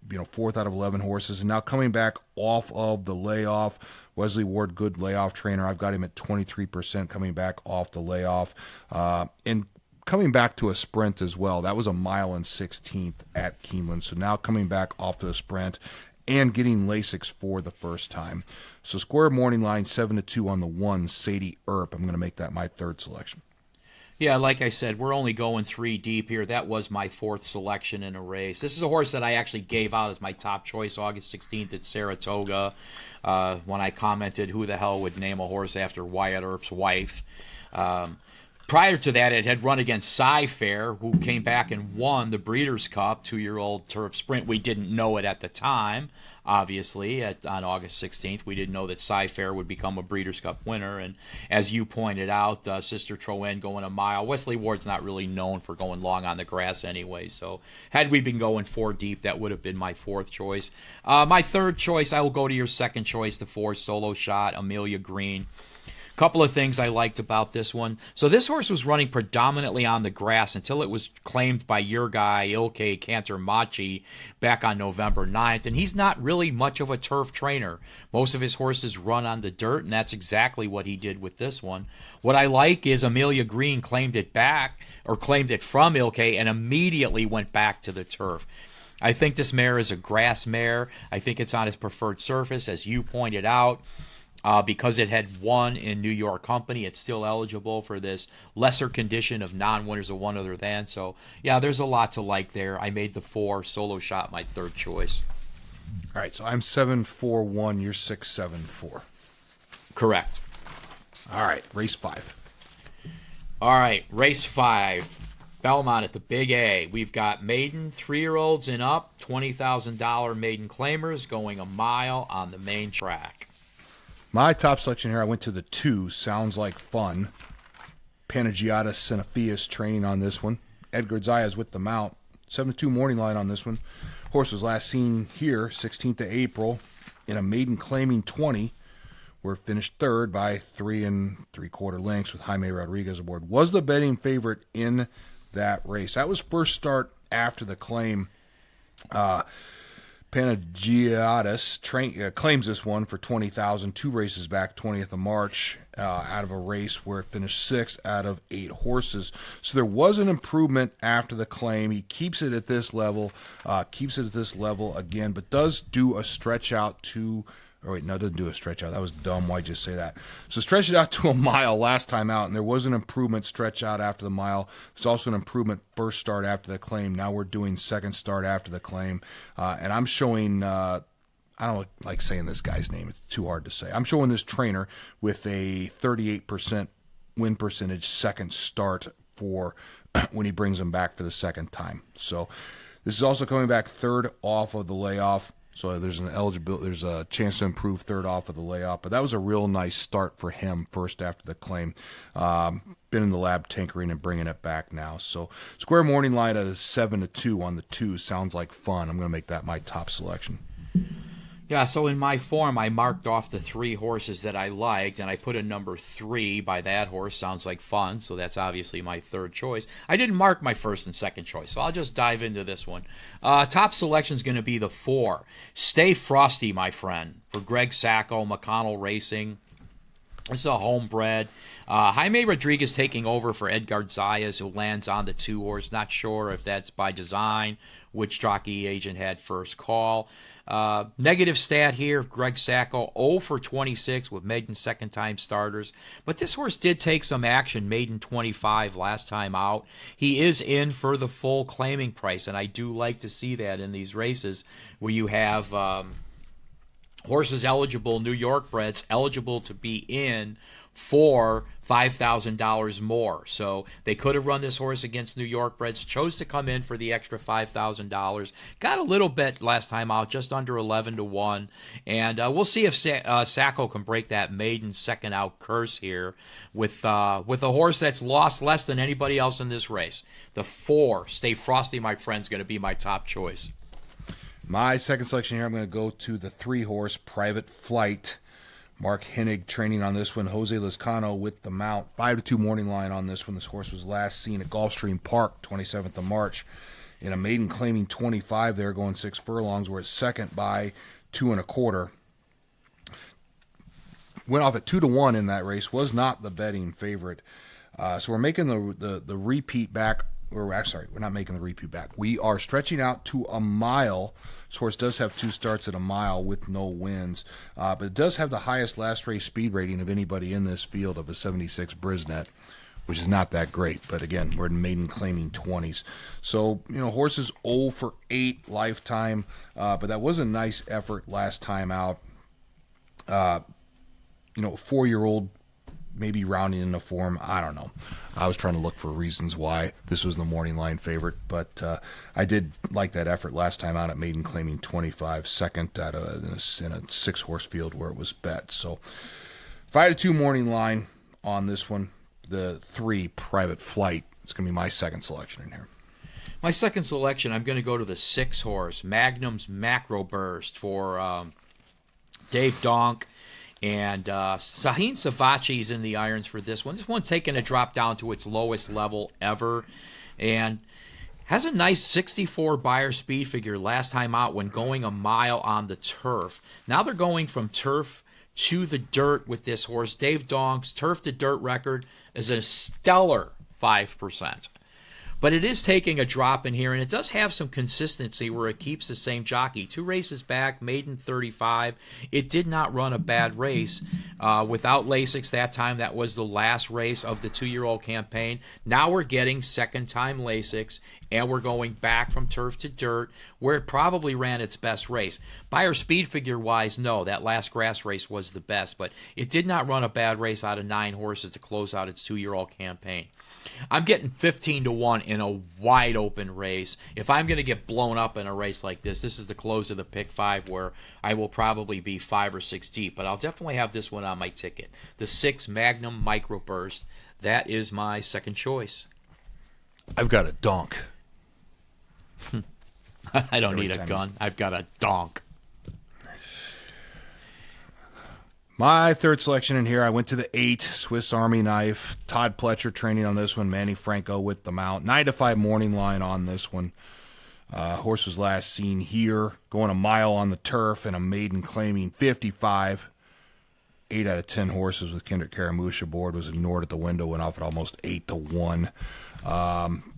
4th out of 11 horses. And now coming back off of the layoff. Wesley Ward, good layoff trainer. I've got him at 23% coming back off the layoff. And coming back to a sprint as well. That was a 1.16 at Keeneland. So now coming back off to a sprint and getting Lasix for the first time. So square morning line, 7-2 on the 1, Sadie Earp. I'm going to make that my third selection. Yeah, like I said, we're only going 3 deep here. That was my 4th selection in a race. This is a horse that I actually gave out as my top choice August 16th at Saratoga when I commented who the hell would name a horse after Wyatt Earp's wife. Prior to that, it had run against Cy-Fair, who came back and won the Breeders' Cup, 2-year-old turf sprint. We didn't know it at the time, obviously, on August 16th. We didn't know that Cy-Fair would become a Breeders' Cup winner. And as you pointed out, Sister Troen going a mile. Wesley Ward's not really known for going long on the grass anyway. So had we been going 4 deep, that would have been my 4th choice. My 3rd choice, I will go to your 2nd choice, the 4 Solo Shot, Amelia Green. Couple of things I liked about this one. So this horse was running predominantly on the grass until it was claimed by your guy, Ilke Cantor-Machi, back on November 9th. And he's not really much of a turf trainer. Most of his horses run on the dirt, and that's exactly what he did with this one. What I like is Amelia Green claimed it back, or claimed it from Ilke, and immediately went back to the turf. I think this mare is a grass mare. I think it's on his preferred surface, as you pointed out. Because it had won in New York Company, it's still eligible for this lesser condition of non-winners of one other than. So, yeah, there's a lot to like there. I made the 4 Solo Shot my 3rd choice. All right, so I'm 7-4-1. You're 6-7-4. Correct. All right, race 5. All right, race 5. Belmont at the Big A. We've got maiden 3-year-olds and up, $20,000 maiden claimers going a mile on the main track. My top selection here, I went to the 2, Sounds Like Fun. Panagiotis Xenophius training on this one. Edgar Zayas with the mount. 7-2 morning line on this one. Horse was last seen here, 16th of April, in a maiden claiming 20. Where it finished 3rd by 3 3/4 lengths with Jaime Rodriguez aboard. Was the betting favorite in that race. That was first start after the claim. Panagiotis claims this one for $20,000, 2 races back, 20th of March, out of a race where it finished 6th out of 8 horses. So there was an improvement after the claim. He keeps it at this level, again, but does do a stretch out to. Oh, wait, no, it doesn't do a stretch out. That was dumb. Why'd you say that? So stretch it out to a mile last time out, and there was an improvement stretch out after the mile. There's also an improvement first start after the claim. Now we're doing second start after the claim. And I'm showing, I don't like saying this guy's name. It's too hard to say. I'm showing this trainer with a 38% win percentage second start for when he brings him back for the second time. So this is also coming back 3rd off of the layoff. So there's a chance to improve 3rd off of the layoff. But that was a real nice start for him first after the claim. Been in the lab tinkering and bringing it back now. So square morning line at 7-2 on the 2 Sounds Like Fun. I'm going to make that my top selection. Yeah, so in my form, I marked off the 3 horses that I liked, and I put a number 3 by that horse. Sounds Like Fun, so that's obviously my 3rd choice. I didn't mark my 1st and 2nd choice, so I'll just dive into this one. Top selection is going to be the 4. Stay Frosty, my friend, for Greg Sacco, McConnell Racing. This is a homebred. Jaime Rodriguez taking over for Edgar Zayas, who lands on the 2 horse. Not sure if that's by design, which jockey agent had first call. Negative stat here, Greg Sacco, 0 for 26 with maiden second-time starters. But this horse did take some action, maiden 25 last time out. He is in for the full claiming price, and I do like to see that in these races where you have horses eligible, New York breds, eligible to be in for $5,000 more. So they could have run this horse against New York breds, chose to come in for the extra $5,000. Got a little bit last time out, just under 11-1. And we'll see if Sacco can break that maiden second out curse here with a horse that's lost less than anybody else in this race. The 4, Stay Frosty, my friend, is going to be my top choice. My second selection here, I'm going to go to the 3 horse Private Flight. Mark Hennig training on this one. Jose Lizcano with the mount. 5-2 morning line on this one. This horse was last seen at Gulfstream Park, 27th of March, in a maiden claiming 25 there, going 6 furlongs. We're at second by 2 1/4. Went off at 2-1 in that race. Was not the betting favorite. So we're making the repeat back. We're not making the repeat back. We are stretching out to a mile. This horse does have 2 starts at a mile with no wins, but it does have the highest last race speed rating of anybody in this field of a 76 Brisnet, which is not that great. But again, we're in maiden claiming 20s. So, horse is 0 for 8 lifetime, but that was a nice effort last time out. 4-year-old maybe rounding into form. I don't know. I was trying to look for reasons why this was the morning line favorite, but I did like that effort last time out at Maiden claiming 25 second in a 6-horse field where it was bet. So if I had a 2 morning line on this one, the 3 Private Flight, it's going to be my second selection in here. My second selection, I'm going to go to the 6-horse Magnum's Macro Burst for Dave Donk. And Sahin Savachi's in the irons for this one. This one's taking a drop down to its lowest level ever. And has a nice 64 Beyer speed figure last time out when going a mile on the turf. Now they're going from turf to the dirt with this horse. Dave Donk's turf to dirt record is a stellar 5%. But it is taking a drop in here, and it does have some consistency where it keeps the same jockey. 2 races back, maiden 35. It did not run a bad race. Without Lasix that time, that was the last race of the 2-year-old campaign. Now we're getting second-time Lasix, and we're going back from turf to dirt, where it probably ran its best race. Beyer speed figure-wise, no, that last grass race was the best, but it did not run a bad race out of 9 horses to close out its 2-year-old campaign. I'm getting 15-1 in a wide open race. If I'm going to get blown up in a race like this is the close of the pick 5 where I will probably be 5 or 6 deep, but I'll definitely have this one on my ticket. The 6 Magnum Microburst. That is my second choice. I've got a donk. I don't need a gun. I've got a donk. My third selection in here, I went to the 8 Swiss Army Knife. Todd Pletcher training on this one. Manny Franco with the mount. 9 to 5 morning line on this one. Horse was last seen here, going a mile on the turf, and a maiden claiming 55. 8 out of 10 horses with Kendrick Caramush aboard was ignored at the window, went off at almost 8 to 1.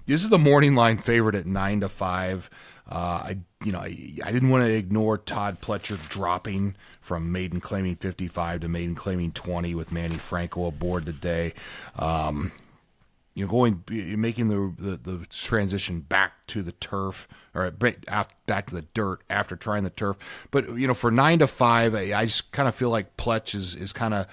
This is the morning line favorite at 9 to 5. I didn't want to ignore Todd Pletcher dropping from maiden claiming 55 to maiden claiming 20 with Manny Franco aboard today. Making the transition back to the turf or back to the dirt after trying the turf. But for 9 to 5, I just kind of feel like Pletch is kind of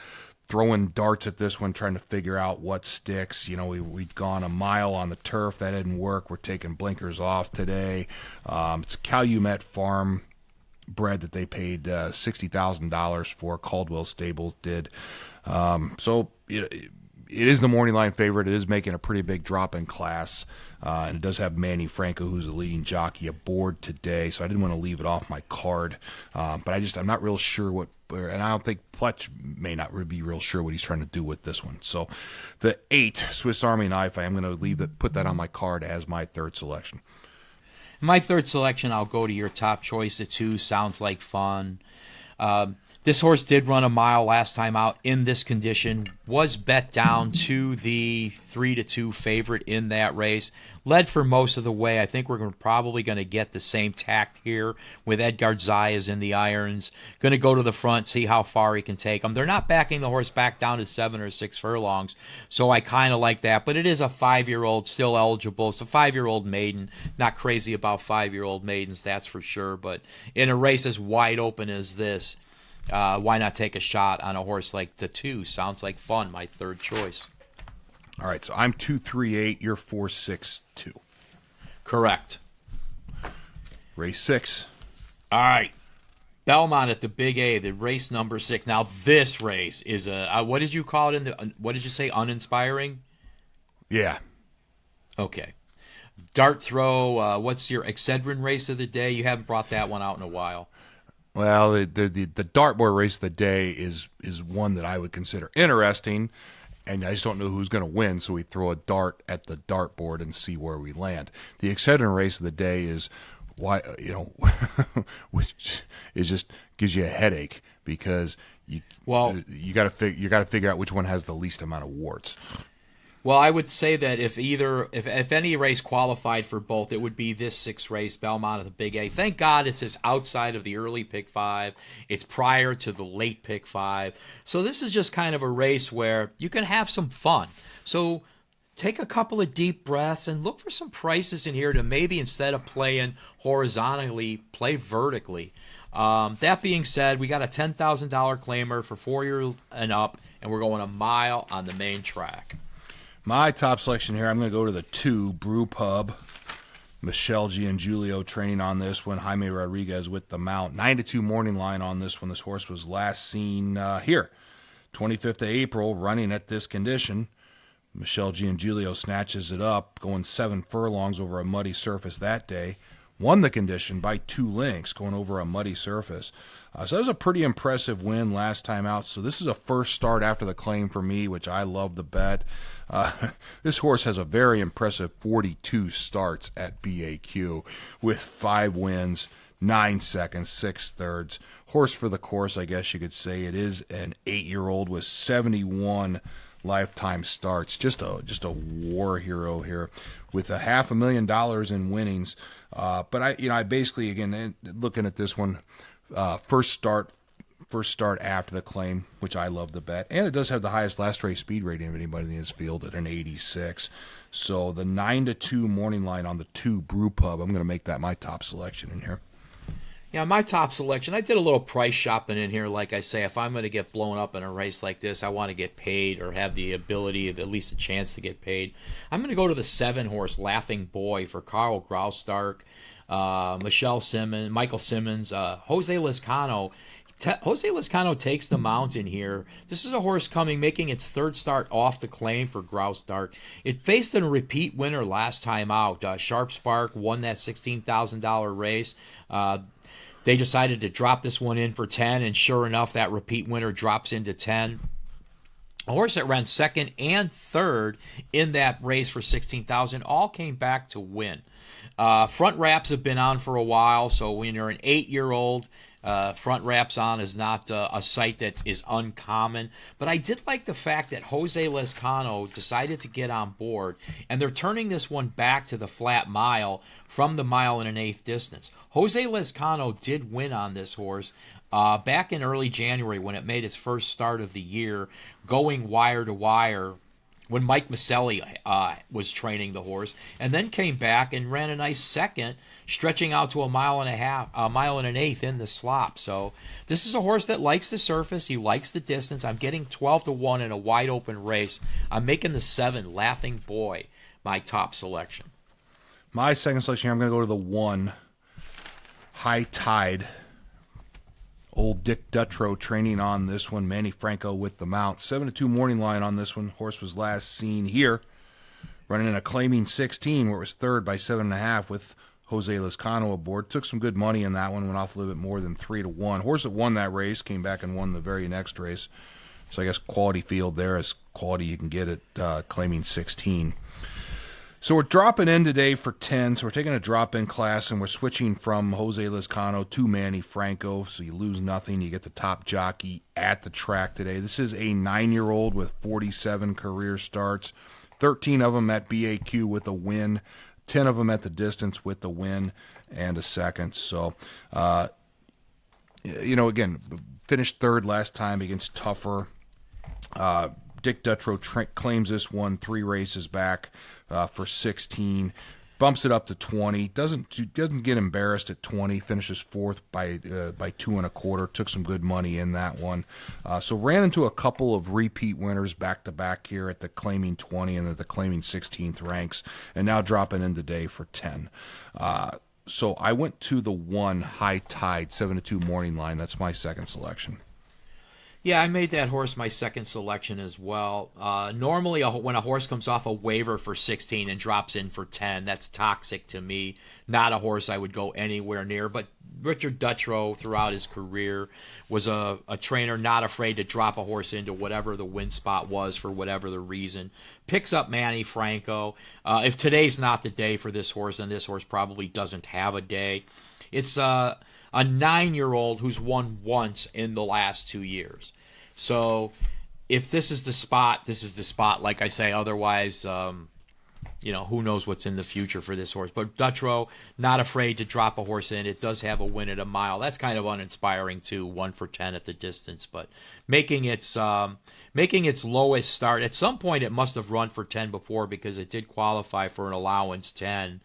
throwing darts at this one, trying to figure out what sticks. We've gone a mile on the turf. That didn't work. We're taking blinkers off today. It's Calumet Farm bred that they paid $60,000 for. Caldwell Stables did. So it is the morning line favorite. It is making a pretty big drop in class. And it does have Manny Franco, who's the leading jockey, aboard today. So I didn't want to leave it off my card. But I'm not real sure and I don't think Pletch may not be real sure what he's trying to do with this one. So the 8 Swiss Army Knife, I am going to put that on my card as my third selection. My third selection, I'll go to your top choice at 2. Sounds like fun. This horse did run a mile last time out in this condition, was bet down to the 3-2 favorite in that race, led for most of the way. I think we're probably going to get the same tact here with Edgar Zayas in the irons. Going to go to the front, see how far he can take them. They're not backing the horse back down to 7 or 6 furlongs, so I kind of like that. But it is a 5-year-old, still eligible. It's a 5-year-old maiden. Not crazy about 5-year-old maidens, that's for sure. But in a race as wide open as this, why not take a shot on a horse like the 2? Sounds like fun, my third choice. All right, so I'm 2-3-8, you're 4-6-2. Correct. Race 6. All right. Belmont at the Big A, the race number 6. Now, this race is what did you call it? What did you say, uninspiring? Yeah. Okay. Dart throw, what's your Excedrin race of the day? You haven't brought that one out in a while. Well, the dartboard race of the day is one that I would consider interesting, and I just don't know who's going to win, so we throw a dart at the dartboard and see where we land. The Excedrin race of the day is why which is just gives you a headache because you got to figure out which one has the least amount of warts. Well, I would say that if any race qualified for both, it would be this 6th race, Belmont at the Big A. Thank God it's just outside of the early pick 5. It's prior to the late pick 5. So this is just kind of a race where you can have some fun. So take a couple of deep breaths and look for some prices in here to maybe instead of playing horizontally, play vertically. That being said, we got a $10,000 claimer for 4 years and up, and we're going a mile on the main track. My top selection here, I'm going to go to the 2, Brew Pub. Michelle Giangulio training on this one. Jaime Rodriguez with the mount. 9-2 morning line on this one. This horse was last seen here, 25th of April, running at this condition. Michelle Giangulio snatches it up, going 7 furlongs over a muddy surface that day. Won the condition by 2 lengths, going over a muddy surface. So that was a pretty impressive win last time out. So this is a first start after the claim for me, which I love the bet. This horse has a very impressive 42 starts at BAQ with 5 wins, 9 seconds, 6 thirds. Horse for the course, I guess you could say. It is an 8-year-old with 71 lifetime starts. Just a war hero here with $500,000 in winnings. But I basically, again, looking at this one, first start after the claim, which I love the bet, and it does have the highest last race speed rating of anybody in this field at an 86. So the 9-2 morning line on the 2, Brew Pub, I'm going to make that my top selection in here. Yeah, my top selection, I did a little price shopping in here. Like I say, if I'm going to get blown up in a race like this, I want to get paid or have the ability, at least a chance to get paid. I'm going to go to the 7-horse Laughing Boy for Carl Graustark, Michael Simmons, Jose Lezcano. Jose Lezcano takes the mount in here. This is a horse making its 3rd start off the claim for Graustark. It faced a repeat winner last time out. Sharp Spark won that $16,000 race. They decided to drop this one in for 10, and sure enough, that repeat winner drops into 10. A horse that ran 2nd and 3rd in that race for $16,000 all came back to win. Front wraps have been on for a while, so when you're an 8-year-old, front wraps on is not a sight that is uncommon. But I did like the fact that Jose Lezcano decided to get on board, and they're turning this one back to the flat mile from the 1 1/8 distance. Jose Lezcano did win on this horse back in early January when it made its first start of the year, going wire to wire when Mike Maselli was training the horse, and then came back and ran a nice 2nd, stretching out to a 1.5 miles in the slop. So this is a horse that likes the surface. He likes the distance. I'm getting 12-1 in a wide open race. I'm making the 7, Laughing Boy, my top selection. My second selection here, I'm going to go to the 1, High Tide. Old Dick Dutrow training on this one. Manny Franco with the mount. 7-2 morning line on this one. Horse was last seen here, running in a claiming 16, where it was 3rd by 7.5 with Jose Lezcano aboard. Took some good money in that one. Went off a little bit more than 3-1. Horse that won that race came back and won the very next race. So I guess quality field there is quality you can get at claiming 16. So we're dropping in today for 10. So we're taking a drop-in class, and we're switching from Jose Lezcano to Manny Franco. So you lose nothing. You get the top jockey at the track today. This is a 9-year-old with 47 career starts, 13 of them at BAQ with a win, 10 of them at the distance with a win and a 2nd. So, again, finished 3rd last time against tougher. Dick Dutrow claims this one 3 races back for 16, bumps it up to 20. Doesn't get embarrassed at 20. Finishes 4th by 2.25. Took some good money in that one. So ran into a couple of repeat winners back to back here at the claiming 20 and at the claiming 16th ranks, and now dropping in today for 10. So I went to the 1, High Tide, 7-2 morning line. That's my second selection. Yeah, I made that horse my second selection as well. Normally, when a horse comes off a waiver for 16 and drops in for 10, that's toxic to me. Not a horse I would go anywhere near. But Richard Dutrow, throughout his career, was a trainer not afraid to drop a horse into whatever the win spot was for whatever the reason. Picks up Manny Franco. If today's not the day for this horse, then this horse probably doesn't have a day. It's a 9-year-old who's won once in the last 2 years. So if this is the spot, this is the spot. Like I say, otherwise, who knows what's in the future for this horse. But Dutrow, not afraid to drop a horse in. It does have a win at a mile. That's kind of uninspiring too, 1 for 10 at the distance. But making its lowest start. At some point, it must have run for 10 before because it did qualify for an allowance 10.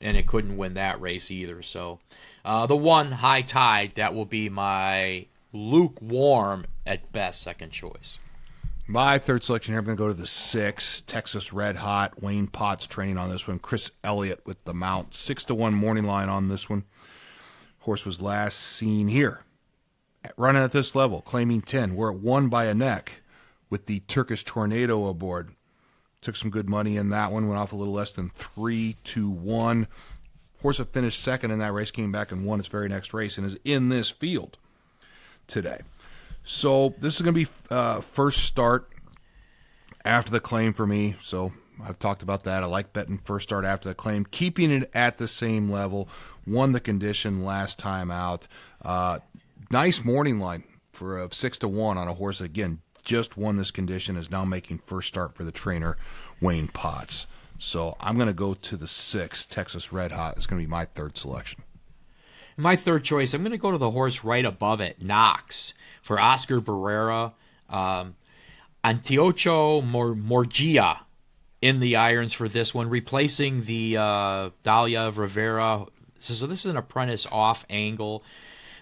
and it couldn't win that race either. So the one, High Tide, that will be my lukewarm at best second choice. My third selection here, I'm going to go to the 6, Texas Red Hot. Wayne Potts training on this one. Chris Elliott with the mount. 6-1 morning line on this one. Horse was last seen here, running at this level, claiming 10, where it won by a neck with the Turkish Tornado aboard. Took some good money in that one, went off a little less than 3-1. Horse that finished second in that race came back and won its very next race and is in this field today. So this is going to be first start after the claim for me. So I've talked about that. I like betting first start after the claim, keeping it at the same level. Won the condition last time out. Nice morning line for a 6-1 on a horse that, again, just won this condition, is now making first start for the trainer, Wayne Potts. So I'm going to go to the 6, Texas Red Hot. It's going to be my third selection. My third choice, I'm going to go to the horse right above it, Knox, for Oscar Barrera. Antiocho Morgia in the irons for this one, replacing the Dahlia Rivera. So this is an apprentice off angle.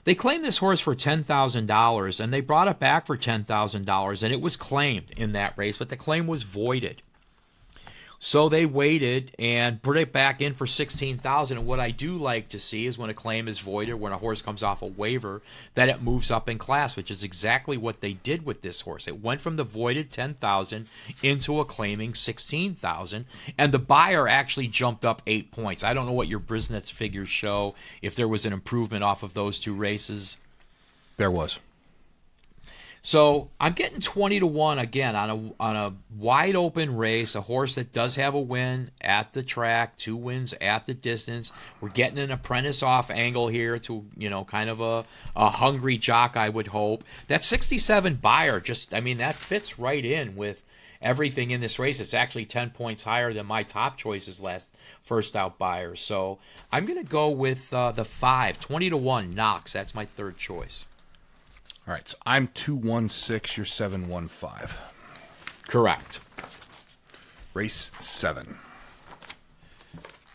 They claimed this horse for $10,000, and they brought it back for $10,000, and it was claimed in that race, but the claim was voided. So they waited and put it back in for $16,000. And what I do like to see is when a claim is voided, when a horse comes off a waiver, that it moves up in class, which is exactly what they did with this horse. It went from the voided $10,000 into a claiming $16,000, and the buyer actually jumped up 8 points. I don't know what your Brisnet's figures show, if there was an improvement off of those two races. There was. So I'm getting 20-1 again on a wide open race, a horse that does have a win at the track, 2 wins at the distance. We're getting an apprentice off angle here to, kind of a hungry jock, I would hope. That 67 buyer, that fits right in with everything in this race. It's actually 10 points higher than my top choices last first out buyer. So I'm going to go with the 5, 20-1 Knox. That's my third choice. All right, so I'm 2-1-6, you're 7-1-5. Correct. Race 7.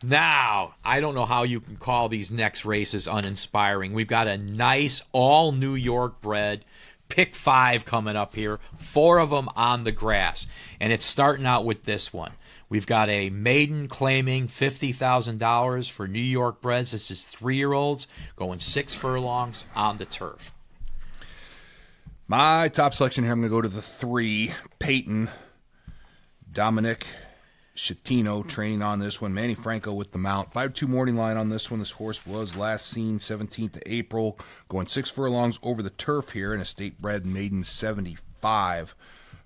Now, I don't know how you can call these next races uninspiring. We've got a nice all New York bred pick 5 coming up here, 4 of them on the grass. And it's starting out with this one. We've got a maiden claiming $50,000 for New York breds. This is 3-year-olds going 6 furlongs on the turf. My top selection here, I'm going to go to the 3, Peyton. Dominic Schettino training on this one. Manny Franco with the mount. 5-2 morning line on this one. This horse was last seen 17th of April, going 6 furlongs over the turf here in a state-bred maiden 75.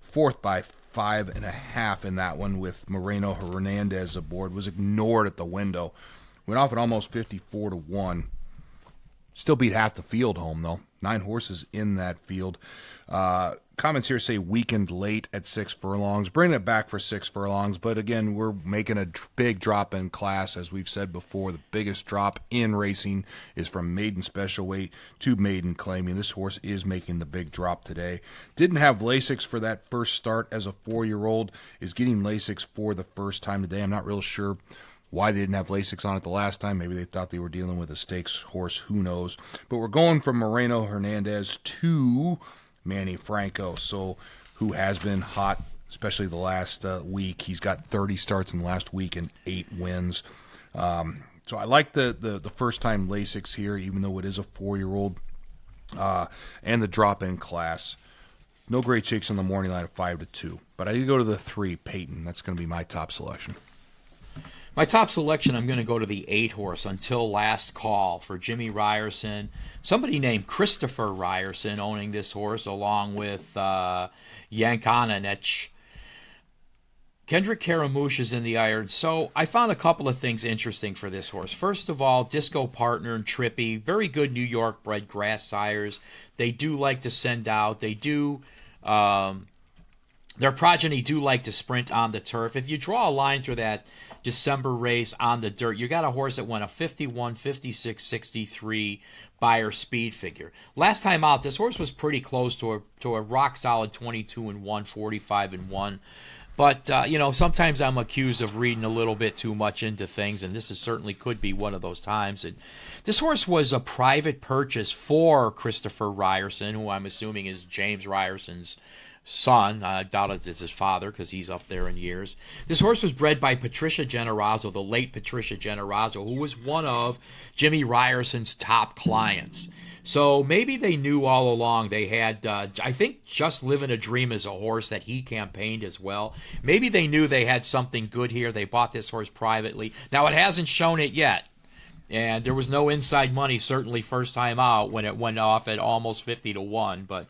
Fourth by 5.5 in that one with Moreno Hernandez aboard. Was ignored at the window. Went off at almost 54-1. Still beat half the field home, though. 9 horses in that field. Comments here say weakened late at 6 furlongs. Bring it back for 6 furlongs. But again, we're making a big drop in class. As we've said before, the biggest drop in racing is from maiden special weight to maiden claiming. This horse is making the big drop today. Didn't have Lasix for that first start as a 4-year-old. Is getting Lasix for the first time today. I'm not real sure why they didn't have Lasix on it the last time. Maybe they thought they were dealing with a stakes horse. Who knows? But we're going from Moreno Hernandez to Manny Franco, so who has been hot, especially the last week. He's got 30 starts in the last week and 8 wins. So I like the first-time Lasix here, even though it is a 4-year-old, and the drop-in class. No great shakes on the morning line of 5-2. But I did go to the 3, Peyton. That's going to be my top selection. My top selection, I'm going to go to the 8 horse, Until Last Call, for Jimmy Ryerson. Somebody named Christopher Ryerson owning this horse, along with Yankonanich. Kendrick Caramouche is in the iron. So I found a couple of things interesting for this horse. First of all, Disco Partner and Trippy, very good New York bred grass sires. They do like to send out. They do... Their progeny do like to sprint on the turf. If you draw a line through that December race on the dirt, you got a horse that went a 51, 56, 63 buyer speed figure. Last time out, this horse was pretty close to a rock solid 22-1, 45-1 But, sometimes I'm accused of reading a little bit too much into things, and this certainly could be one of those times. And this horse was a private purchase for Christopher Ryerson, who I'm assuming is James Ryerson's son. I doubt it's his father because he's up there in years. This horse was bred by Patricia Generazzo, the late Patricia Generazzo, who was one of Jimmy Ryerson's top clients. So maybe they knew all along. They had, I think, Just Living a Dream is a horse that he campaigned as well. Maybe they knew they had something good here. They bought this horse privately. Now, it hasn't shown it yet. And there was no inside money, certainly first time out, when it went off at almost 50-1. But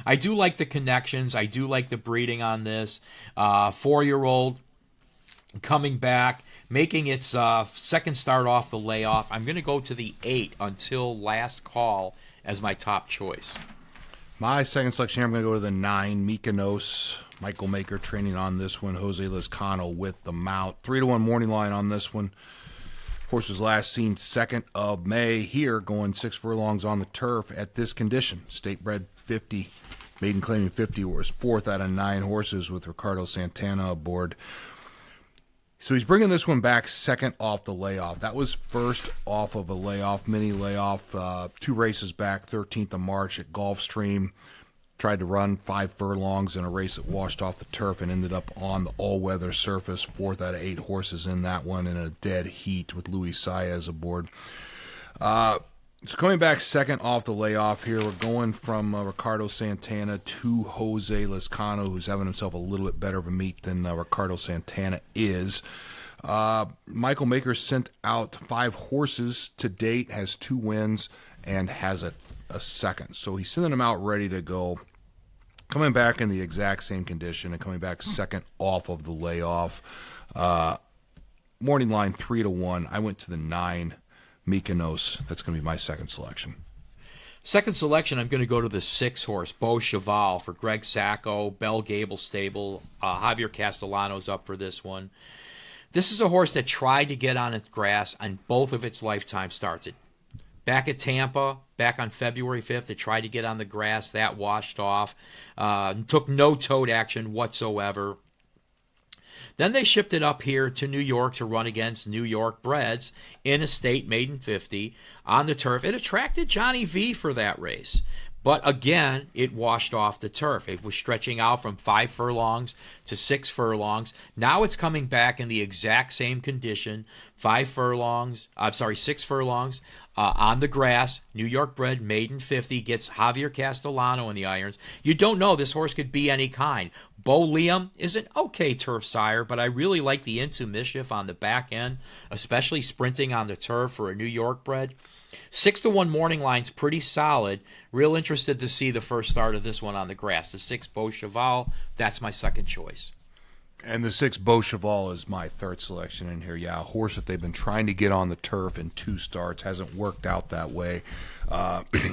I do like the connections. I do like the breeding on this. 4-year-old coming back, making its second start off the layoff. I'm going to go to the 8 until last call as my top choice. My second selection here, I'm going to go to the 9, Mykonos. Michael Maker training on this one. Jose Lizcano with the mount. 3-1 morning line on this one. Horse was last seen 2nd of May here, going 6 furlongs on the turf at this condition. State bred 50, maiden claiming 50, was 4th out of 9 horses with Ricardo Santana aboard. So he's bringing this one back 2nd off the layoff. That was first off of a layoff, mini layoff, 2 races back, 13th of March at Gulfstream. Tried to run 5 furlongs in a race that washed off the turf and ended up on the all-weather surface. 4th out of 8 horses in that one in a dead heat with Luis Saez aboard. So coming back 2nd off the layoff here, we're going from Ricardo Santana to Jose Lizcano, who's having himself a little bit better of a meet than Ricardo Santana is. Michael Maker sent out 5 horses to date, has 2 wins, and has a second. So he's sending them out ready to go. Coming back in the exact same condition and coming back 2nd off of the layoff. Morning line 3-1. I went to the 9, Mykonos. That's going to be my second selection. Second selection, I'm going to go to the 6 horse, Beau Cheval, for Greg Sacco, Bell Gable Stable. Javier Castellano's up for this one. This is a horse that tried to get on its grass on both of its lifetime starts. Back at Tampa, back on February 5th, it tried to get on the grass. That washed off. Took no tote action whatsoever. Then they shipped it up here to New York to run against New York breds in a state maiden 50 on the turf. It attracted Johnny V for that race. But again, it washed off the turf. It was stretching out from 5 furlongs to 6 furlongs. Now it's coming back in the exact same condition. 6 furlongs on the grass. New York bred, maiden 50, gets Javier Castellano in the irons. You don't know this horse could be any kind. Bo Liam is an okay turf sire, but I really like the Into Mischief on the back end, especially sprinting on the turf for a New York bred. 6-1 morning line's pretty solid. Real interested to see the first start of this one on the grass. The 6 Beau Cheval, that's my second choice. And the 6 Beau Cheval is my third selection in here. Yeah, a horse that they've been trying to get on the turf in 2 starts. Hasn't worked out that way.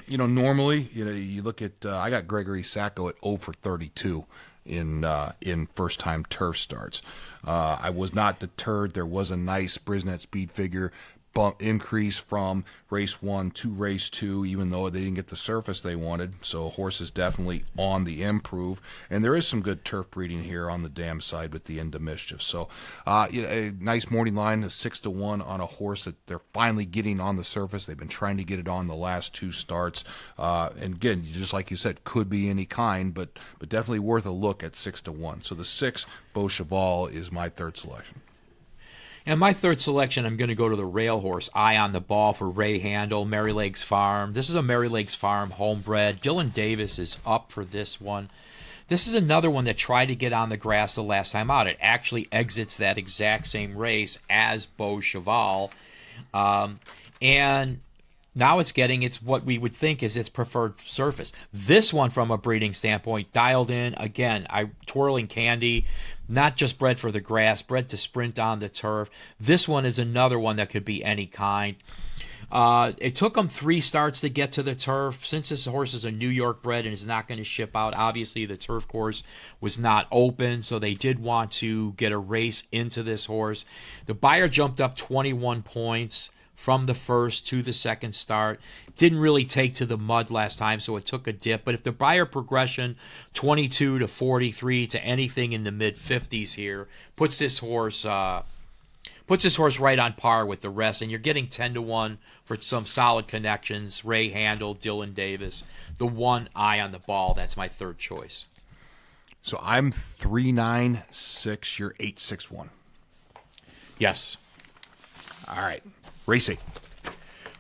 Normally, you look at, I got Gregory Sacco at 0 for 32 in first-time turf starts. I was not deterred. There was a nice Brisnet speed figure bump increase from race 1 to race 2, even though they didn't get the surface they wanted. So horse is definitely on the improve, and there is some good turf breeding here on the dam side with the Into Mischief. So a nice morning line, a 6-1 on a horse that they're finally getting on the surface. They've been trying to get it on the last 2 starts, and again, just like you said, could be any kind, but definitely worth a look at 6-1. So the 6 Beau Cheval is my third selection. And my third selection, I'm going to go to the rail horse, Eye on the Ball, for Ray Handel, Mary Lakes Farm. This is a Mary Lakes Farm homebred. Dylan Davis is up for this one. This is another one that tried to get on the grass the last time out. It actually exits that exact same race as Beau Cheval. And now it's getting what we would think is its preferred surface. This one, from a breeding standpoint, dialed in. Again, Twirling Candy, not just bred for the grass, bred to sprint on the turf. This one is another one that could be any kind. It took them 3 starts to get to the turf. Since this horse is a New York bred and is not going to ship out, obviously the turf course was not open, so they did want to get a race into this horse. The buyer jumped up 21 points from the first to the second start. Didn't really take to the mud last time, so it took a dip. But if the buyer progression 22 to 43 to anything in the mid 50s here puts this horse right on par with the rest, and you're getting 10-1 for some solid connections. Ray Handel, Dylan Davis, the one eye on the ball. That's my third choice. So I'm 3-9-6. You're 8-6-1. Yes. All right. Race 8.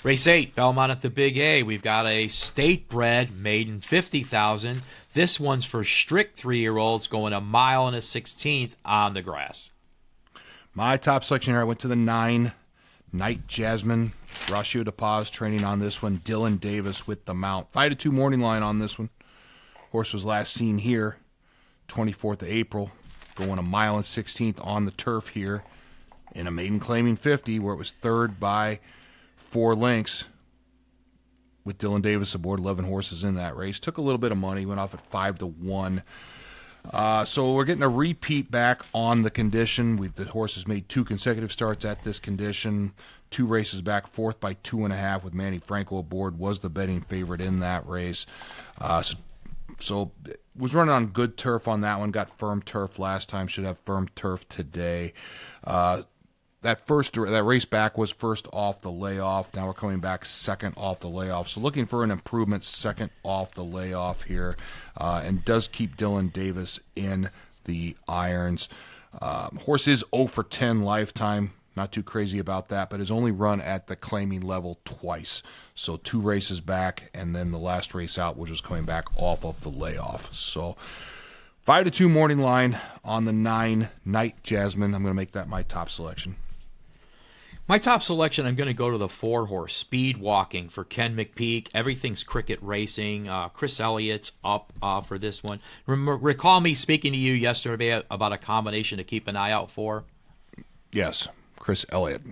Race 8, Belmont at the Big A. We've got a state bred maiden 50,000. This one's for strict 3-year-olds going 1 mile and a 16th on the grass. My top selection here, I went to the 9, Night Jasmine. Rocio DePaz training on this one. Dylan Davis with the mount. 5-2 morning line on this one. Horse was last seen here, 24th of April, going 1 mile and 16th on the turf here in a maiden claiming 50, where it was third by 4 lengths with Dylan Davis aboard. 11 horses in that race. Took a little bit of money, went off at 5-1. So we're getting a repeat back on the condition. The horse has made 2 consecutive starts at this condition. 2 races back, fourth by 2.5 with Manny Franco aboard. Was the betting favorite in that race. So was running on good turf on that one. Got firm turf last time. Should have firm turf today. That race back was first off the layoff. Now we're coming back second off the layoff. So looking for an improvement second off the layoff here, and does keep Dylan Davis in the irons. Horse is 0 for 10 lifetime. Not too crazy about that, but has only run at the claiming level twice. So 2 races back, and then the last race out, which was coming back off of the layoff. So 5-2 morning line on the 9, Night Jasmine. I'm going to make that my top selection. My top selection, I'm going to go to the 4-horse, Speed Walking for Ken McPeak. Everything's Cricket Racing. Chris Elliott's up for this one. Recall me speaking to you yesterday about a combination to keep an eye out for? Yes, Chris Elliott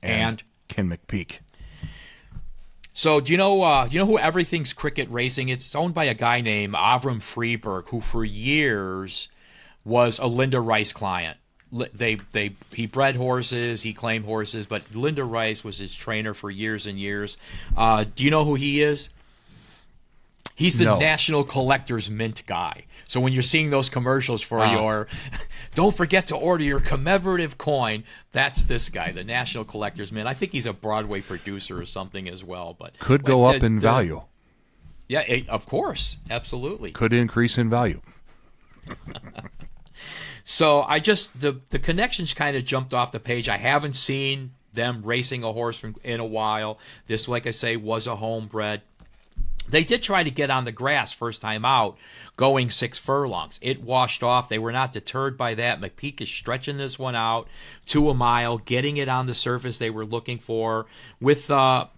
and Ken McPeak. So do you know who Everything's Cricket Racing? It's owned by a guy named Avram Freeberg, who for years was a Linda Rice client. He bred horses, he claimed horses, but Linda Rice was his trainer for years and years. Do you know who he is? He's the National Collector's Mint guy. So when you're seeing those commercials for your, don't forget to order your commemorative coin, that's this guy, the National Collector's Mint. I think he's a Broadway producer or something as well. But could go up in value. Yeah, of course, absolutely. Could increase in value. So the connections kind of jumped off the page. I haven't seen them racing a horse in a while. This, like I say, was a homebred. They did try to get on the grass first time out, going 6 furlongs. It washed off. They were not deterred by that. McPeak is stretching this one out to 1 mile, getting it on the surface they were looking for with a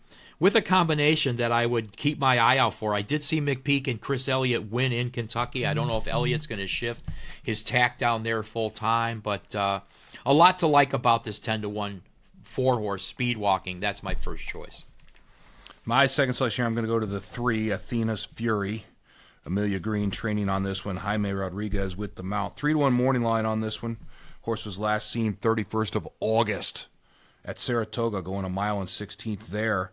combination that I would keep my eye out for. I did see McPeak and Chris Elliott win in Kentucky. I don't know if Elliott's going to shift his tack down there full time, but a lot to like about this 10-1 4-horse Speed Walking. That's my first choice. My second selection, I'm going to go to the 3, Athena's Fury. Amelia Green training on this one. Jaime Rodriguez with the mount. 3-1 morning line on this one. Horse was last seen 31st of August at Saratoga, going 1 mile and 16th there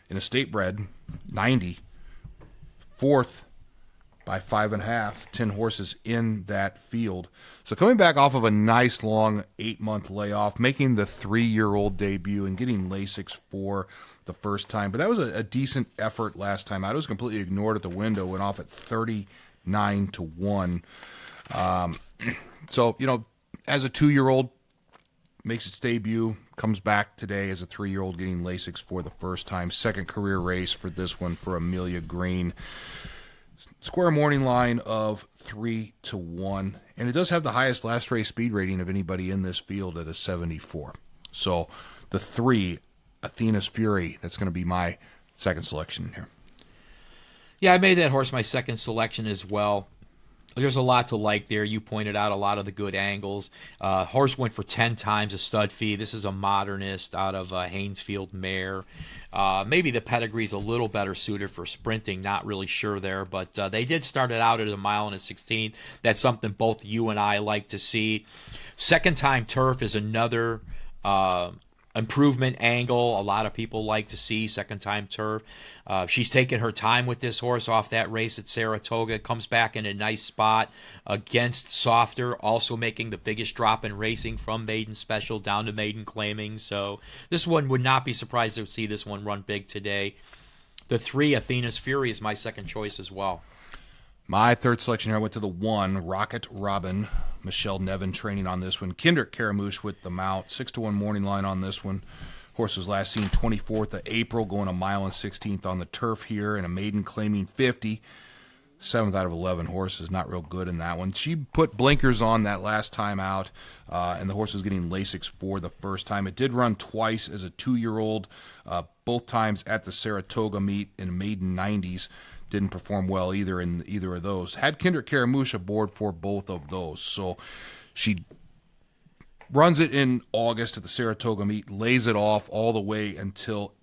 in a state bred 90. 4th by 5.5. 10 horses in that field. So coming back off of a nice long 8-month layoff, making the 3-year-old debut and getting Lasix for the first time. But that was a decent effort last time out. It was completely ignored at the window, went off at 39-1. So, as a 2-year-old, makes its debut, comes back today as a 3-year-old getting Lasix for the first time. Second career race for this one for Amelia Green. Square morning line of 3-1. And it does have the highest last race speed rating of anybody in this field at a 74. So the 3, Athena's Fury, that's going to be my second selection here. Yeah, I made that horse my second selection as well. There's a lot to like there. You pointed out a lot of the good angles. Horse went for 10 times a stud fee. This is a modernist out of Haynesfield mare. Maybe the pedigree's a little better suited for sprinting. Not really sure there, but they did start it out at 1 mile and a 16th. That's something both you and I like to see. Second time turf is another improvement angle. A lot of people like to see second time turf. She's taken her time with this horse off that race at Saratoga. Comes back in a nice spot against Softer, also making the biggest drop in racing from maiden special down to maiden claiming. So this one would not be surprised to see this one run big today. The 3, Athena's Fury, is my second choice as well. My third selection here, I went to the 1, Rocket Robin. Michelle Nevin training on this one. Kendrick Caramouche with the mount. 6-1 morning line on this one. Horse was last seen 24th of April, going a mile and 16th on the turf here, and a maiden claiming 50. 7th out of 11 horses, not real good in that one. She put blinkers on that last time out, and the horse was getting Lasix for the first time. It did run twice as a 2-year-old, both times at the Saratoga meet in maiden 90s. Didn't perform well either in either of those. Had Kendrick Caramouche aboard for both of those. So she runs it in August at the Saratoga meet, lays it off all the way until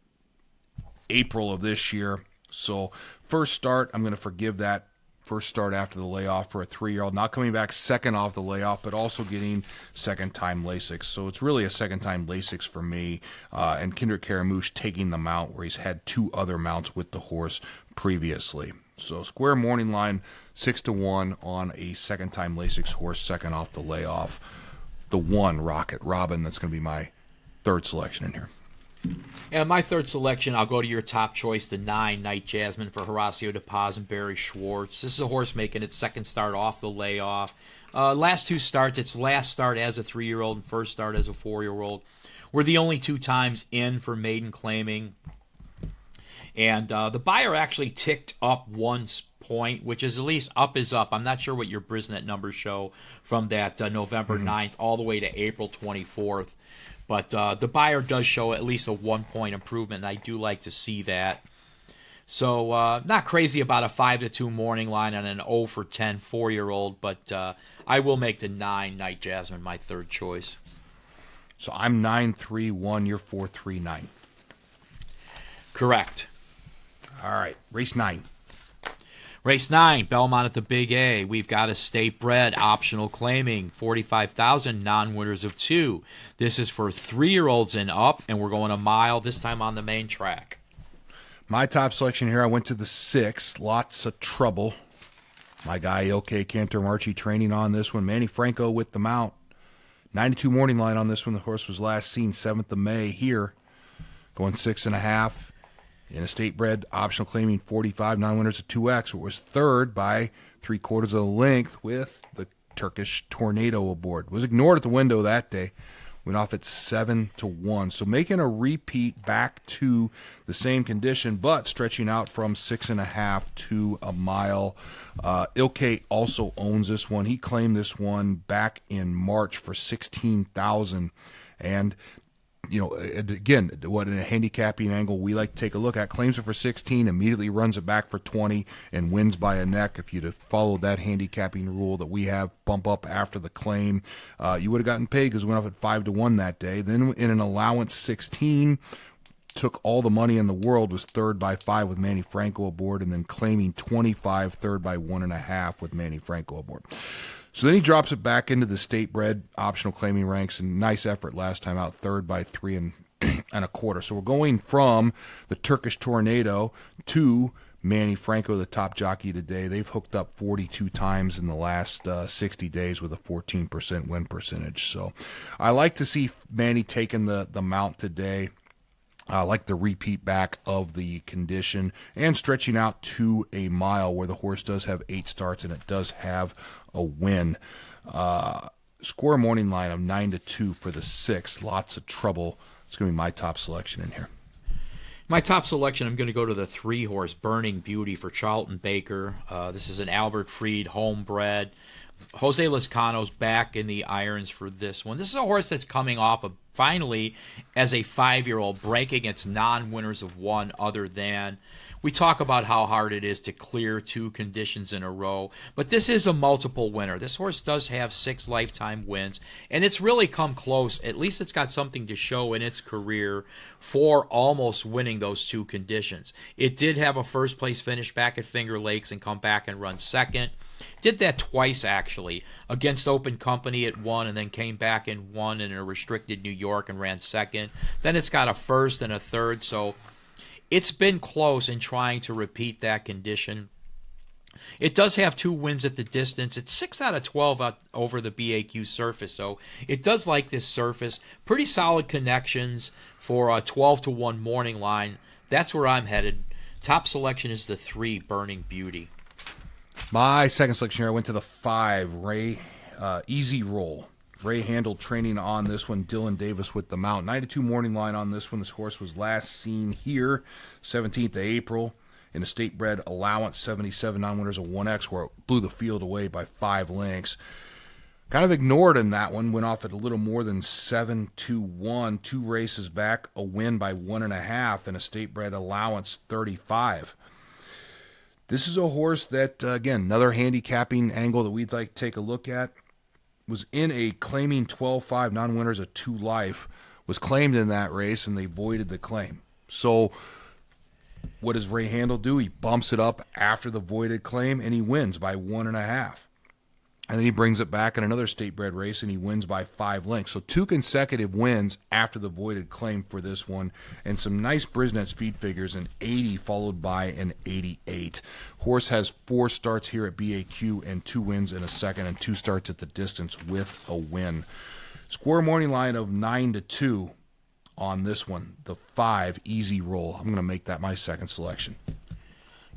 April of this year. So first start, I'm going to forgive that first start after the layoff for a 3-year-old. Not coming back second off the layoff, but also getting second-time Lasix. So it's really a second-time Lasix for me. And Kendrick Caramouche taking the mount where he's had 2 other mounts with the horse previously. So square morning line, 6-1 on a second-time Lasix horse, second off the layoff. The 1, Rocket Robin, that's going to be my third selection in here. And my third selection, I'll go to your top choice, the 9, Night Jasmine, for Horacio De Paz and Barry Schwartz. This is a horse making its second start off the layoff. Last 2 starts, its last start as a 3-year-old and first start as a 4-year-old, were the only 2 times in for maiden claiming. And the buyer actually ticked up 1 point, which is at least up is up. I'm not sure what your Brisnet numbers show from that November 9th all the way to April 24th. But the buyer does show at least a 1-point improvement, and I do like to see that. So not crazy about a 5-2 morning line on an 0 for 10 4-year-old, but I will make the 9, Night Jasmine, my third choice. So I'm 9-3-1, you're 4-3-9. Correct. All right, race 9. Race 9, Belmont at the Big A. We've got a state bred, optional claiming, 45,000, non-winners of 2. This is for 3-year-olds and up, and we're going a mile, this time on the main track. My top selection here, I went to the 6, Lots of Trouble. My guy, OK Cantor Marchi, training on this one. Manny Franco with the mount. 92 morning line on this one. The horse was last seen 7th of May here, going 6.5. In a state bred, optional claiming 45, non-winners of 2X. It was third by 3/4 of the length with the Turkish Tornado aboard. Was ignored at the window that day. Went off at 7-1. So making a repeat back to the same condition, but stretching out from 6.5 to a mile. Ilke also owns this one. He claimed this one back in March for 16,000. And again, what in a handicapping angle we like to take a look at, claims it for 16, immediately runs it back for 20, and wins by a neck. If you'd have followed that handicapping rule that we have, bump up after the claim, you would have gotten paid because it went up at 5-1 that day. Then in an allowance 16, took all the money in the world, was third by 5 with Manny Franco aboard, and then claiming 25, third by 1.5 with Manny Franco aboard. So then he drops it back into the state-bred optional claiming ranks, and nice effort last time out, third by 3.25. So we're going from the Turkish Tornado to Manny Franco, the top jockey today. They've hooked up 42 times in the last 60 days with a 14% win percentage. So I like to see Manny taking the mount today. I like the repeat back of the condition and stretching out to a mile where the horse does have 8 starts and it does have a win. Score morning line of 9-2 for the 6. Lots of Trouble. It's going to be my top selection in here. My top selection, I'm going to go to the 3-horse Burning Beauty for Charlton Baker. This is an Albert Freed homebred. Jose Lezcano's back in the irons for this one. This is a horse that's coming off of finally as a 5-year-old break against non-winners of 1 other than. We talk about how hard it is to clear 2 conditions in a row, but this is a multiple winner. This horse does have 6 lifetime wins, and it's really come close. At least it's got something to show in its career for almost winning those 2 conditions. It did have a first-place finish back at Finger Lakes and come back and run second. Did that twice, actually, against Open Company at 1 and then came back and won in a restricted New York York and ran second. Then it's got a first and a third, so it's been close in trying to repeat that condition. It does have 2 wins at the distance. It's 6 out of 12 over the BAQ surface, so it does like this surface. Pretty solid connections for a 12-1 morning line. That's where I'm headed. Top selection is the 3, Burning Beauty. My second selection here, I went to the 5, Ray Easy Roll. Ray handled training on this one. Dylan Davis with the mount. 9-2 morning line on this one. This horse was last seen here, 17th of April, in a state bred allowance, 77 non-winners of 1X, where it blew the field away by 5 lengths. Kind of ignored in that one. Went off at a little more than 7-1. 2 races back, a win by 1.5 in a state bred allowance, 35. This is a horse that, again, another handicapping angle that we'd like to take a look at. Was in a claiming 12-5 non-winners of 2 life, was claimed in that race, and they voided the claim. So what does Ray Handel do? He bumps it up after the voided claim, and he wins by 1.5. And then he brings it back in another state bred race, and he wins by 5 lengths. So 2 consecutive wins after the voided claim for this one, and some nice Brisnet speed figures, an 80 followed by an 88. Horse has 4 starts here at BAQ and 2 wins in a second, and 2 starts at the distance with a win. Square morning line of 9-2 on this one. The 5, Easy Roll. I'm going to make that my second selection.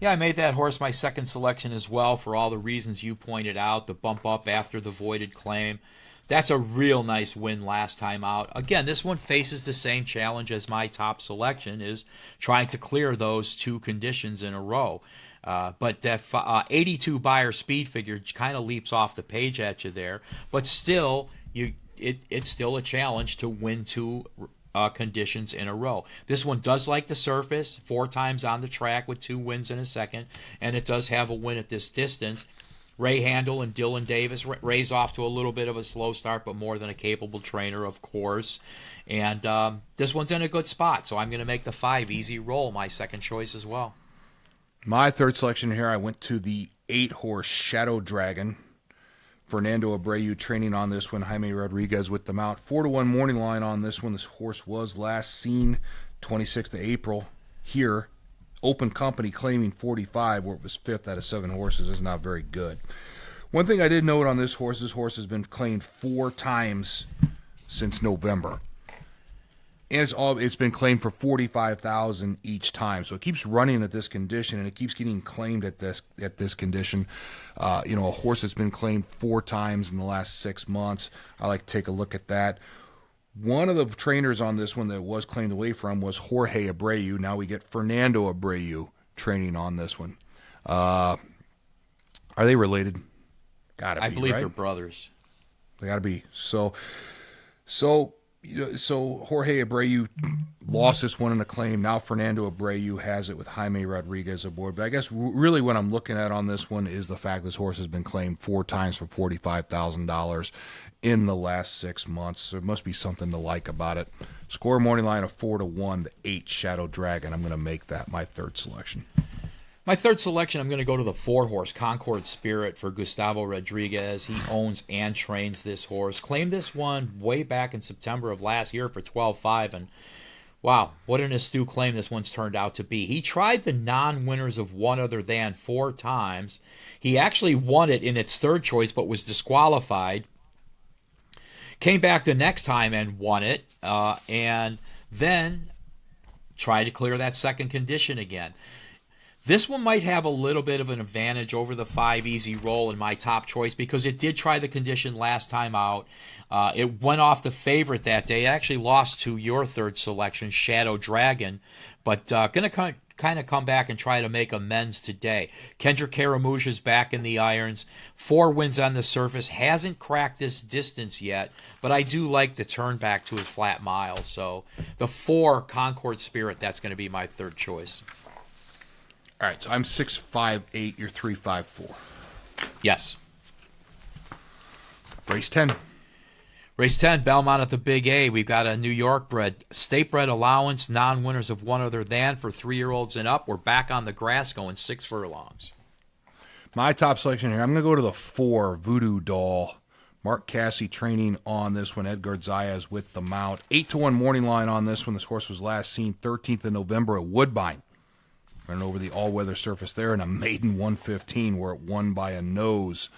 Yeah, I made that horse my second selection as well for all the reasons you pointed out, the bump up after the voided claim. That's a real nice win last time out. Again, this one faces the same challenge as my top selection, is trying to clear those 2 conditions in a row. But that 82 Beyer speed figure kind of leaps off the page at you there. But still, it's still a challenge to win 2 conditions in a row. This one does like the surface, 4 times on the track with 2 wins in a second, and it does have a win at this distance. Ray Handel and Dylan Davis. Ray's off to a little bit of a slow start, but more than a capable trainer, of course. And this one's in a good spot, so I'm going to make the 5, Easy Roll, my second choice as well. My third selection here, I went to the 8-horse Shadow Dragon. Fernando Abreu training on this one. Jaime Rodriguez with the mount. 4-1 morning line on this one. This horse was last seen 26th of April here. Open company claiming 45, where it was 5th out of 7 horses. Is not very good. One thing I did note on this horse has been claimed 4 times since November. And it's been claimed for $45,000 each time, so it keeps running at this condition, and it keeps getting claimed at this condition. A horse that's been claimed 4 times in the last 6 months. I like to take a look at that. One of the trainers on this one that was claimed away from was Jorge Abreu. Now we get Fernando Abreu training on this one. Are they related? Gotta be. I believe right? they're brothers. They gotta be. So Jorge Abreu lost this one in a claim. Now Fernando Abreu has it with Jaime Rodriguez aboard. But I guess really what I'm looking at on this one is the fact this horse has been claimed 4 times for $45,000 in the last 6 months. There must be something to like about it. Score morning line of 4-1, the 8 Shadow Dragon. I'm going to make that my third selection. My third selection, I'm going to go to the 4-horse Concord Spirit for Gustavo Rodriguez. He owns and trains this horse. Claimed this one way back in September of last year for 12-5, and wow, what an astute claim this one's turned out to be. He tried the non-winners of one other than 4 times. He actually won it in its third choice, but was disqualified. Came back the next time and won it, and then tried to clear that second condition again. This one might have a little bit of an advantage over the 5 Easy Roll in my top choice because it did try the condition last time out. It went off the favorite that day. It actually lost to your third selection, Shadow Dragon, but going to kind of come back and try to make amends today. Kendrick Caramuge is back in the irons. 4 wins on the surface. Hasn't cracked this distance yet, but I do like the turn back to his flat mile. So the 4 Concord Spirit, that's going to be my third choice. All right, so I'm 6'5", you're 3'5", Yes. Race 10. Race 10, Belmont at the Big A. We've got a New York bred, state bred allowance, non-winners of one other than for 3-year-olds and up. We're back on the grass going 6 furlongs. My top selection here, I'm going to go to the 4 Voodoo Doll Mark Casse training on this one. Edgar Zayas with the mount. 8-1 morning line on this one. This horse was last seen 13th of November at Woodbine. Running over the all-weather surface there in a maiden 115 where it won by a nose.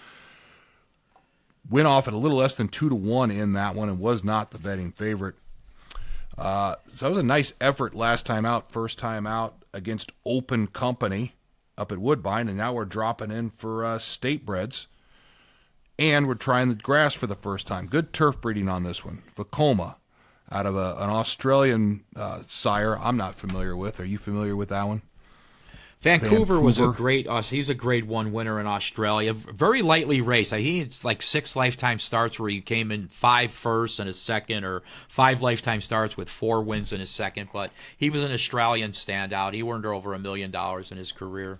Went off at a little less than 2-1 in that one and was not the betting favorite. So that was a nice effort last time out, first time out against Open Company up at Woodbine, and now we're dropping in for State Breds. And we're trying the grass for the first time. Good turf breeding on this one. Vekoma out of an Australian sire I'm not familiar with. Are you familiar with that one? Vancouver was a great. He's a Grade 1 winner in Australia. Very lightly raced. I think it's like 6 lifetime starts where he came in 5 first and a second, or 5 lifetime starts with 4 wins in his second. But he was an Australian standout. He earned over $1 million in his career.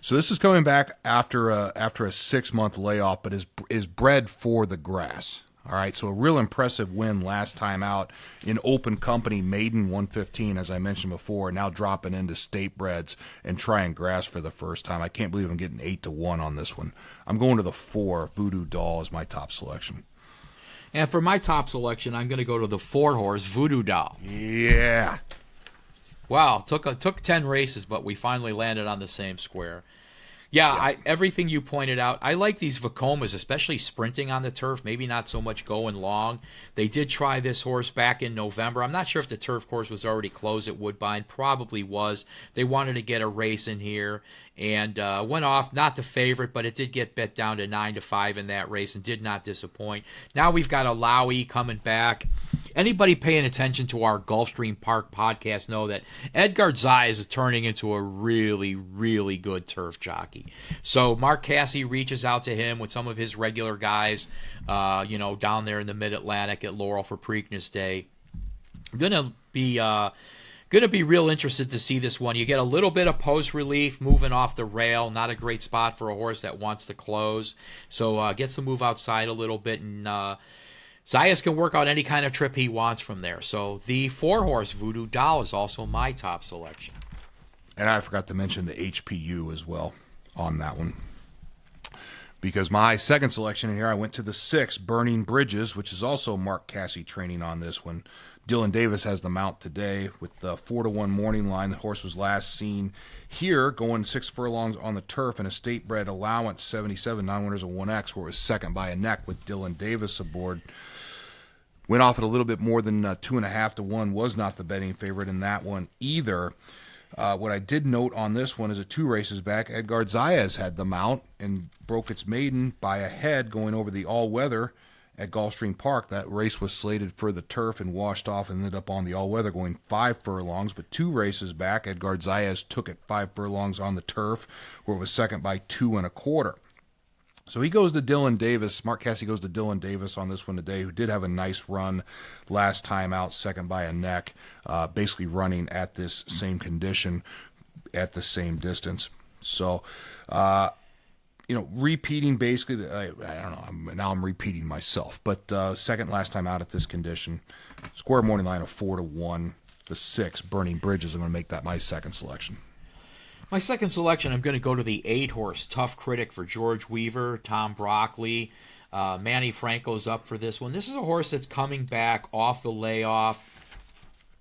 So this is coming back after a 6-month layoff, but is bred for the grass. All right, so a real impressive win last time out in Open Company, maiden 115, as I mentioned before, now dropping into State Breds and trying grass for the first time. I can't believe I'm getting 8-1 on this one. I'm going to the 4. Voodoo Doll is my top selection. And for my top selection, I'm going to go to the 4-horse Voodoo Doll. Yeah. Wow, took 10 races, but we finally landed on the same square. Yeah, everything you pointed out. I like these Vekomas, especially sprinting on the turf, maybe not so much going long. They did try this horse back in November. I'm not sure if the turf course was already closed at Woodbine. Probably was. They wanted to get a race in here and went off, not the favorite, but it did get bet down to 9-5 in that race and did not disappoint. Now we've got a Lowy coming back. Anybody paying attention to our Gulfstream Park podcast know that Edgar Zayas is turning into a really, really good turf jockey. So Mark Casse reaches out to him with some of his regular guys, down there in the Mid-Atlantic at Laurel for Preakness Day. Gonna be real interested to see this one. You get a little bit of post relief, moving off the rail. Not a great spot for a horse that wants to close. So gets to move outside a little bit, and Zayas can work out any kind of trip he wants from there. So the 4-horse Voodoo Doll is also my top selection. And I forgot to mention the HPU as well on that one. Because my second selection in here, I went to the 6, Burning Bridges, which is also Mark Casse training on this one. Dylan Davis has the mount today with the 4-1 morning line. The horse was last seen here going 6 furlongs on the turf in a state bred allowance 77, 9 winners of 1X, where it was second by a neck with Dylan Davis aboard. Went off at a little bit more than 2.5-1, was not the betting favorite in that one either. What I did note on this one is 2 races back, Edgar Zayas had the mount and broke its maiden by a head going over the all-weather at Gulfstream Park. That race was slated for the turf and washed off and ended up on the all-weather going 5 furlongs. But 2 races back, Edgar Zayas took it 5 furlongs on the turf, where it was second by 2.25. So he goes to Dylan Davis. Mark Casse goes to Dylan Davis on this one today, who did have a nice run last time out, second by a neck, basically running at this same condition, at the same distance. So, repeating basically, I don't know, now I'm repeating myself, but second last time out at this condition. Square morning line of 4-1. The 6, Burning Bridges, I'm going to make that my second selection. My second selection, I'm going to go to the 8-horse Tough Critic for George Weaver, Tom Broccoli. Manny Franco's up for this one. This is a horse that's coming back off the layoff.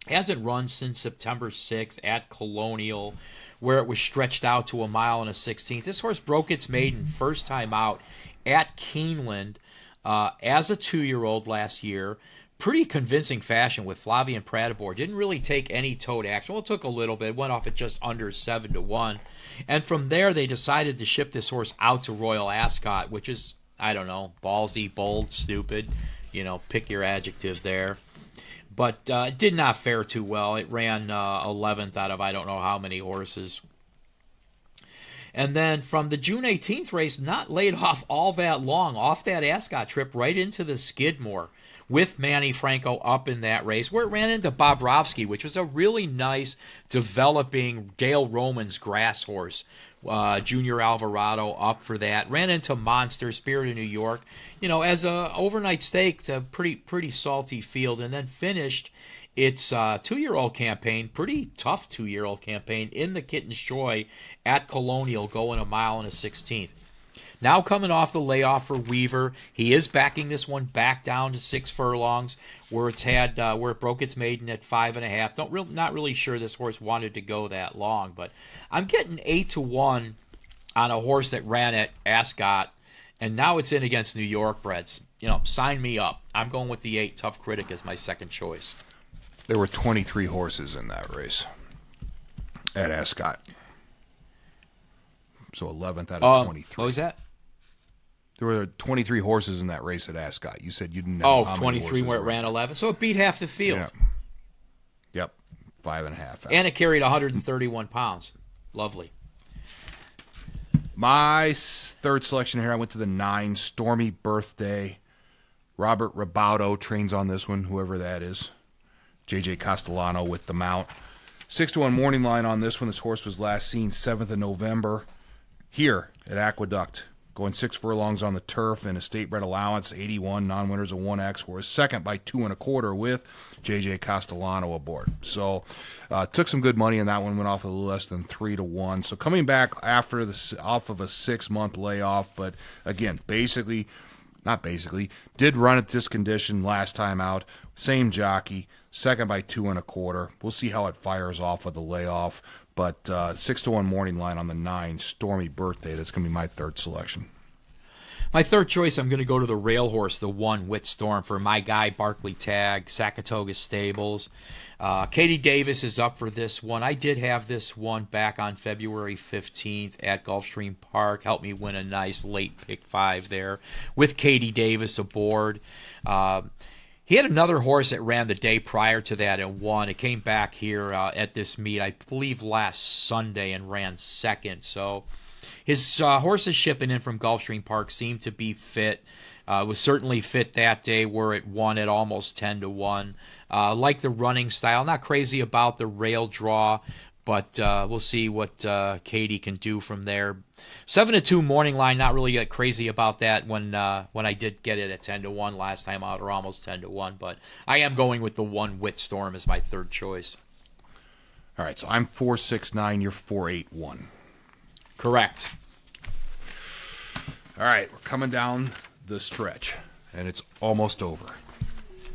Hasn't run since September 6th at Colonial, where it was stretched out to 1 mile and a 16th. This horse broke its maiden first time out at Keeneland as a 2-year-old last year. Pretty convincing fashion with Flavien Prat aboard. Didn't really take any toed action. Well, it took a little bit. Went off at just under 7-1. And from there, they decided to ship this horse out to Royal Ascot, which is, I don't know, ballsy, bold, stupid. Pick your adjectives there. But it did not fare too well. It ran 11th out of I don't know how many horses. And then from the June 18th race, not laid off all that long, off that Ascot trip, right into the Skidmore with Manny Franco up in that race, where it ran into Bobrovsky, which was a really nice developing Dale Roman's grass horse. Junior Alvarado up for that. Ran into Monster, Spirit of New York, as a overnight stake. It's a pretty salty field, and then finished its 2-year-old campaign, pretty tough 2-year-old campaign, in the Kitten's Joy at Colonial, going 1 mile and a 16th. Now coming off the layoff for Weaver, he is backing this one back down to 6 furlongs, where it broke its maiden at 5.5. Not really sure this horse wanted to go that long, but I'm getting 8-1 on a horse that ran at Ascot, and now it's in against New York breds. Sign me up. I'm going with the 8. Tough Critic as my second choice. There were 23 horses in that race at Ascot. So 11th out of 23. What was that? There were 23 horses in that race at Ascot. You said you didn't know how many 23 where it ran 11. So it beat half the field. Yeah. Yep. 5.5. And it carried 131 pounds. Lovely. My third selection here, I went to the 9, Stormy Birthday. Robert Rabaudo trains on this one, whoever that is. J.J. Castellano with the mount. 6-1 morning line on this one. This horse was last seen 7th of November here at Aqueduct. Going 6 furlongs on the turf and a state bred allowance, 81 non-winners of 1X. Was second by 2 1/4 with J.J. Castellano aboard. So took some good money in that one. Went off a little less than 3-1. So coming back off of a 6-month layoff, but again, did run at this condition last time out. Same jockey, second by 2 1/4. We'll see how it fires off with the layoff. But 6-1 morning line on the 9, Stormy Birthday. That's going to be my third selection. My third choice, I'm going to go to the rail horse, the 1, Whitstorm, for my guy, Barkley Tagg, Sakatoga Stables. Katie Davis is up for this one. I did have this one back on February 15th at Gulfstream Park. Helped me win a nice late pick 5 there with Katie Davis aboard. He had another horse that ran the day prior to that and won. It came back here at this meet, I believe last Sunday, and ran second. So his horses shipping in from Gulfstream Park seemed to be fit. Was certainly fit that day where it won at almost 10-1. Like the running style. Not crazy about the rail draw, but we'll see what Katie can do from there. 7-2 morning line, not really crazy about that when I did get it at 10-1 last time out, or almost 10-1. But I am going with the 1, Whitstorm as my third choice. All right, so I'm 4-6-9. You're 4-8-1. Correct. All right, we're coming down the stretch, and it's almost over.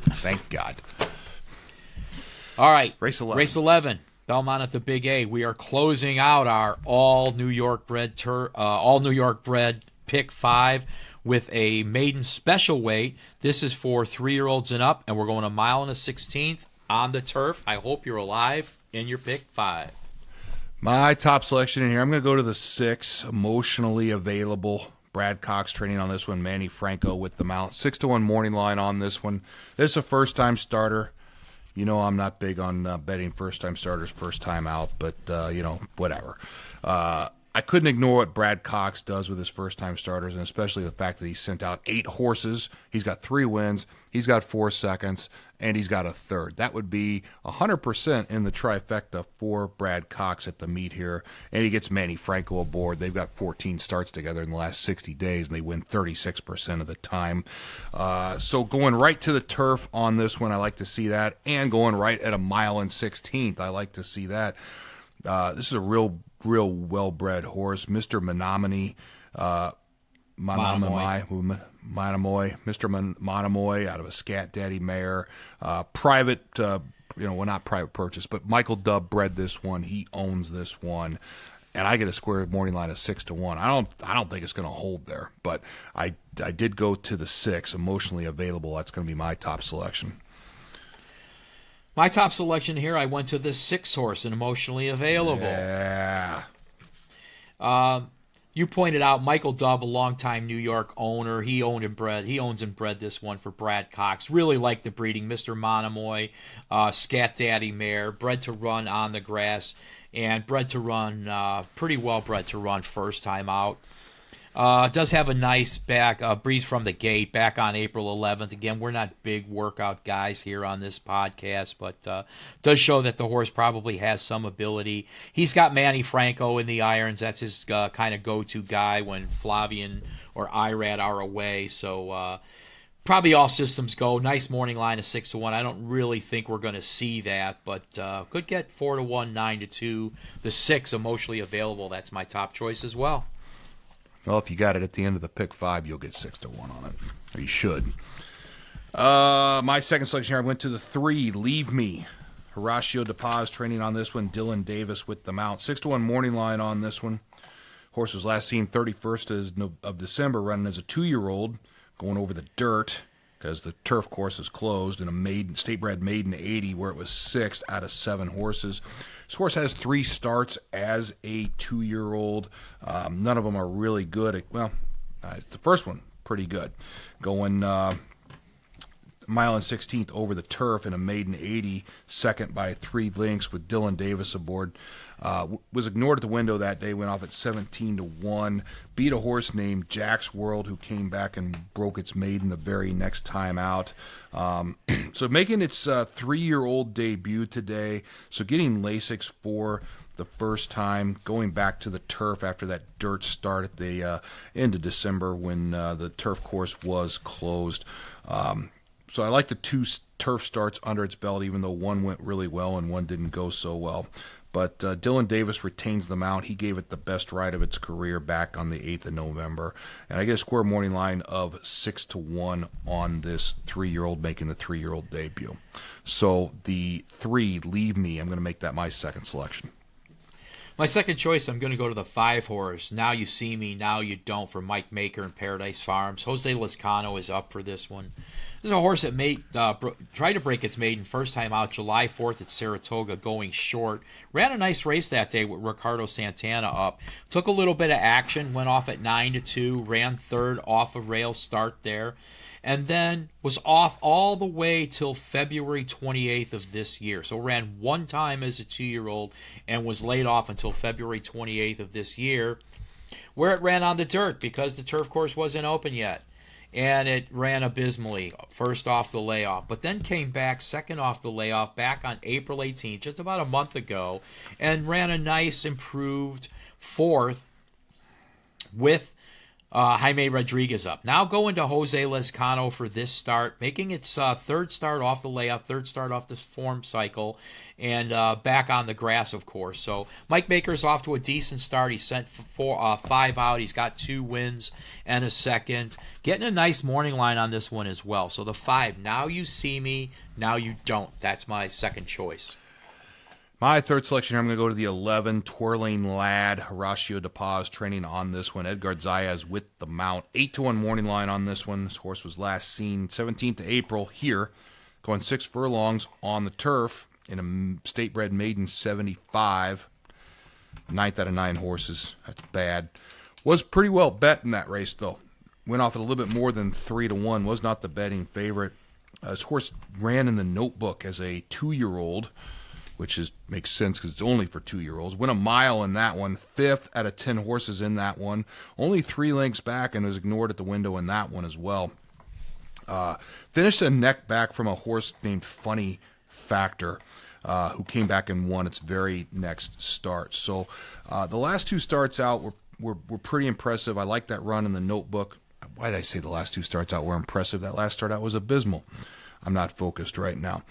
Thank God. All right, Race 11. Race 11. Belmont at the Big A. We are closing out our all New York bred pick 5 with a maiden special weight. This is for 3-year-olds and up, and we're going 1 1/16 on the turf. I hope you're alive in your pick 5. My top selection in here, I'm going to go to the 6, Emotionally Available. Brad Cox training on this one. Manny Franco with the mount. 6-1 morning line on this one. This is a first-time starter. I'm not big on betting first-time starters first time out, but, whatever. I couldn't ignore what Brad Cox does with his first-time starters, and especially the fact that he sent out 8 horses. He's got 3 wins. He's got 4 seconds, and he's got a third. That would be 100% in the trifecta for Brad Cox at the meet here, and he gets Manny Franco aboard. They've got 14 starts together in the last 60 days, and they win 36% of the time. So going right to the turf on this one, I like to see that, and going right at 1 1/16, I like to see that. This is a real well-bred horse, Mr. Menominee, Mr. Monomoy out of a Scat Daddy mare, private, not private purchase, but Michael Dubb bred this one. He owns this one, and I get a square morning line of 6-1. I don't think it's going to hold there, but I did go to the 6, Emotionally Available. That's going to be my top selection. My top selection here, I went to the 6 horse and Emotionally Available. Yeah. You pointed out Michael Dubb, a longtime New York owner. He owns and bred this one for Brad Cox. Really like the breeding. Mr. Monomoy, Scat Daddy mare, bred to run on the grass, and bred to run, pretty well bred to run first time out. Does have a nice breeze from the gate back on April 11th. Again, we're not big workout guys here on this podcast, but does show that the horse probably has some ability. He's got Manny Franco in the irons. That's his kind of go-to guy when Flavian or Irad are away. So probably all systems go. Nice morning line of 6-1. I don't really think we're going to see that, but could get 4-1, 9-2. The 6 Emotionally Available. That's my top choice as well. Well, if you got it at the end of the pick 5, you'll get 6 to 1 on it. Or you should. My second selection here, I went to the 3, Leave Me. Horacio De Paz training on this one. Dylan Davis with the mount. 6 to 1 morning line on this one. Horse was last seen 31st of December running as a 2-year-old, going over the dirt because the turf course is closed, in a state-bred maiden 80 where it was 6th out of 7 horses. This horse has 3 starts as a 2-year-old. None of them are really good. The first one, pretty good. Going mile and 16th over the turf in a maiden 80, second by 3 lengths with Dylan Davis aboard. Was ignored at the window that day, went off at 17 to 1. Beat a horse named Jack's World, who came back and broke its maiden the very next time out. So making its 3-year-old debut today. So getting Lasix for the first time, going back to the turf after that dirt start at the end of December when the turf course was closed. So I like the 2 turf starts under its belt, even though one went really well and one didn't go so well. But Dylan Davis retains the mount. He gave it the best ride of its career back on the 8th of November. And I get a square morning line of 6 to 1 on this 3-year-old making the 3-year-old debut. So the 3, Leave Me, I'm going to make that my second selection. My second choice, I'm going to go to the 5 horse, Now You See Me, Now You Don't, for Mike Maker and Paradise Farms. Jose Lezcano is up for this one. This is a horse that tried to break its maiden first time out July 4th at Saratoga, going short. Ran a nice race that day with Ricardo Santana up. Took a little bit of action, went off at 9 to 2, ran third off a rail start there, and then was off all the way till February 28th of this year. So ran one time as a 2-year-old and was laid off until February 28th of this year, where it ran on the dirt because the turf course wasn't open yet. And it ran abysmally, first off the layoff, but then came back second off the layoff back on April 18th, just about a month ago, and ran a nice improved 4th with Jaime Rodriguez up. Now going to Jose Lezcano for this start, making its 3rd start off the layoff, 3rd start off this form cycle, and back on the grass, of course. So Mike Maker's off to a decent start. He sent 5 out. He's got 2 wins and a second. Getting a nice morning line on this one as well. So the 5, Now You See Me, Now You Don't. That's my second choice. My third selection here, I'm going to go to the 11, Twirling Lad. Horacio De Paz training on this one. Edgar Zayas with the mount. 8 to 1 morning line on this one. This horse was last seen 17th of April here, going 6 furlongs on the turf in a state-bred maiden 75. 9th out of 9 horses. That's bad. Was pretty well bet in that race, though. Went off at a little bit more than 3 to 1. Was not the betting favorite. This horse ran in the notebook as a 2-year-old, which makes sense because it's only for 2-year-olds. Went a mile in that one, 5th out of 10 horses in that one. Only 3 lengths back and was ignored at the window in that one as well. Finished a neck back from a horse named Funny Factor, who came back and won its very next start. So the last 2 starts out were pretty impressive. I like that run in the notebook. Why did I say the last 2 starts out were impressive? That last start out was abysmal. I'm not focused right now.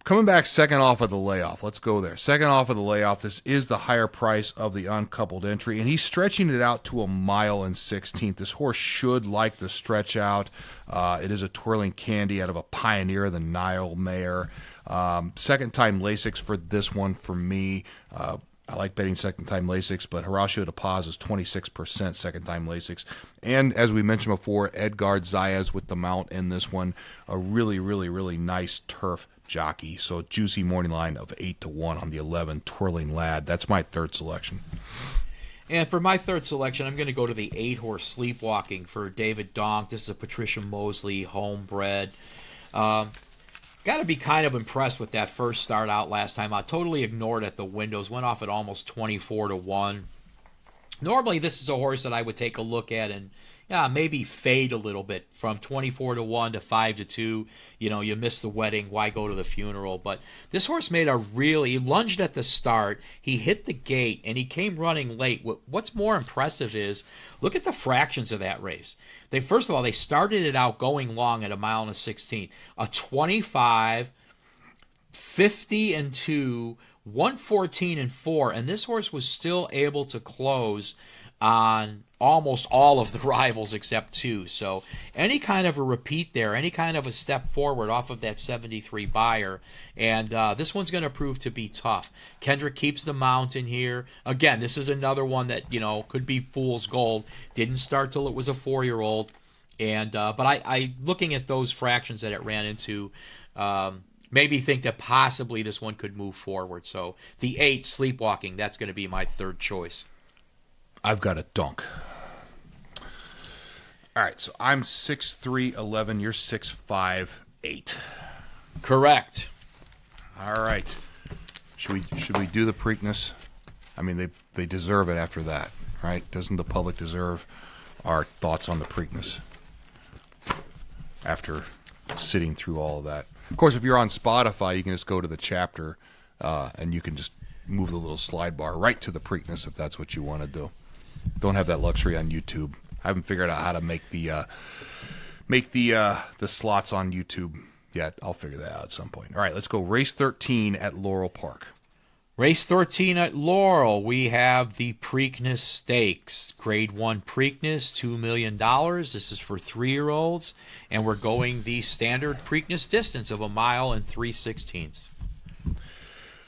Coming back second off of the layoff. Let's go there. Second off of the layoff. This is the higher price of the uncoupled entry, and he's stretching it out to a mile and 16th. This horse should like the stretch out. It is a Twirling Candy out of a Pioneer, the Nile mare. Second time Lasix for this one for me. I like betting second time Lasix, but Horacio De Paz is 26% second time Lasix. And as we mentioned before, Edgar Zayas with the mount in this one. A really, really, really nice turf jockey. So juicy morning line of 8 to 1 on the 11, Twirling Lad. That's my third selection. And for my third selection, I'm going to go to the 8 horse Sleepwalking for David Donk. This is a Patricia Mosley homebred. Got to be kind of impressed with that first start out last time out. Totally ignored at the windows. Went off at almost 24 to 1. Normally, this is a horse that I would take a look at and maybe fade a little bit from 24 to 1 to 5 to 2. You know, you missed the wedding, why go to the funeral? But this horse made he lunged at the start, he hit the gate, and he came running late. What's more impressive is, look at the fractions of that race. First of all, they started it out going long at a mile and a 16th. A 25, 50 and 2, 114 and 4, and this horse was still able to close on almost all of the rivals except 2. So any kind of a repeat there, any kind of a step forward off of that 73 buyer, and this one's going to prove to be tough. Kendrick keeps the mount in here. Again, this is another one that, could be fool's gold. Didn't start till it was a 4-year-old. And but I looking at those fractions that it ran into, maybe think that possibly this one could move forward. So the 8, Sleepwalking, that's going to be my third choice. I've got a dunk. All right, so I'm 6'3", you're 6'5", 8. Correct. All right. Should we do the Preakness? I mean, they deserve it after that, right? Doesn't the public deserve our thoughts on the Preakness after sitting through all of that? Of course, if you're on Spotify, you can just go to the chapter and you can just move the little slide bar right to the Preakness if that's what you want to do. Don't have that luxury on YouTube. I haven't figured out how to make the slots on YouTube yet. I'll figure that out at some point. All right, let's go. Race 13 at Laurel Park. Race 13 at Laurel, we have the Preakness Stakes. Grade 1 Preakness, $2 million. This is for 3-year-olds, and we're going the standard Preakness distance of 1 mile and 3/16.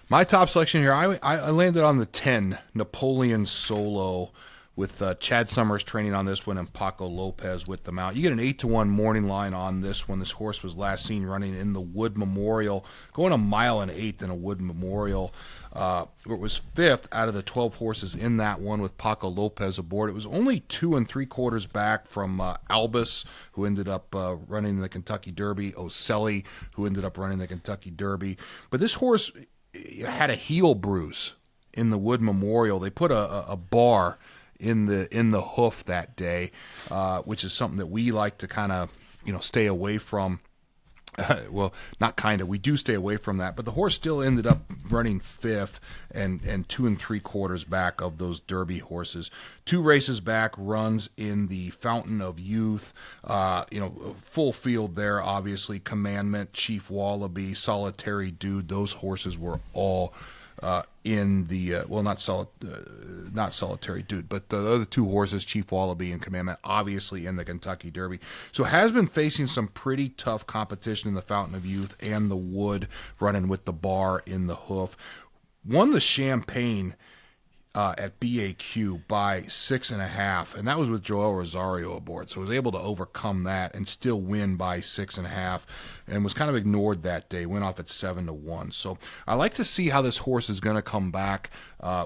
My top selection here, I landed on the 10, Napoleon Solo, with Chad Summers training on this one and Paco Lopez with the mount. You get an 8-1 morning line on this one. This horse was last seen running in the Wood Memorial, going 1 mile and 1/8 in a Wood Memorial. It was 5th out of the 12 horses in that one with Paco Lopez aboard. It was only 2 3/4 back from Albus, who ended up running the Kentucky Derby, Ocelli, who ended up running the Kentucky Derby. But this horse had a heel bruise in the Wood Memorial. They put a bar in the hoof that day, which is something that we like to kind of stay away from. Well, not kind of. We do stay away from that, but the horse still ended up running 5th and 2 3/4 back of those Derby horses. 2 races back, runs in the Fountain of Youth. Full field there. Obviously, Commandment, Chief Wallaby, Solitary Dude. Those horses were all in the not Solitary Dude, but the other 2 horses, Chief Wallaby and Commandment, obviously in the Kentucky Derby. So has been facing some pretty tough competition in the Fountain of Youth and the Wood, running with the bar in the hoof. Won the Champagne at BAQ by 6.5, and that was with Joel Rosario aboard. So was able to overcome that and still win by 6.5, and was kind of ignored that day. Went off at 7-1. So I like to see how this horse is going to come back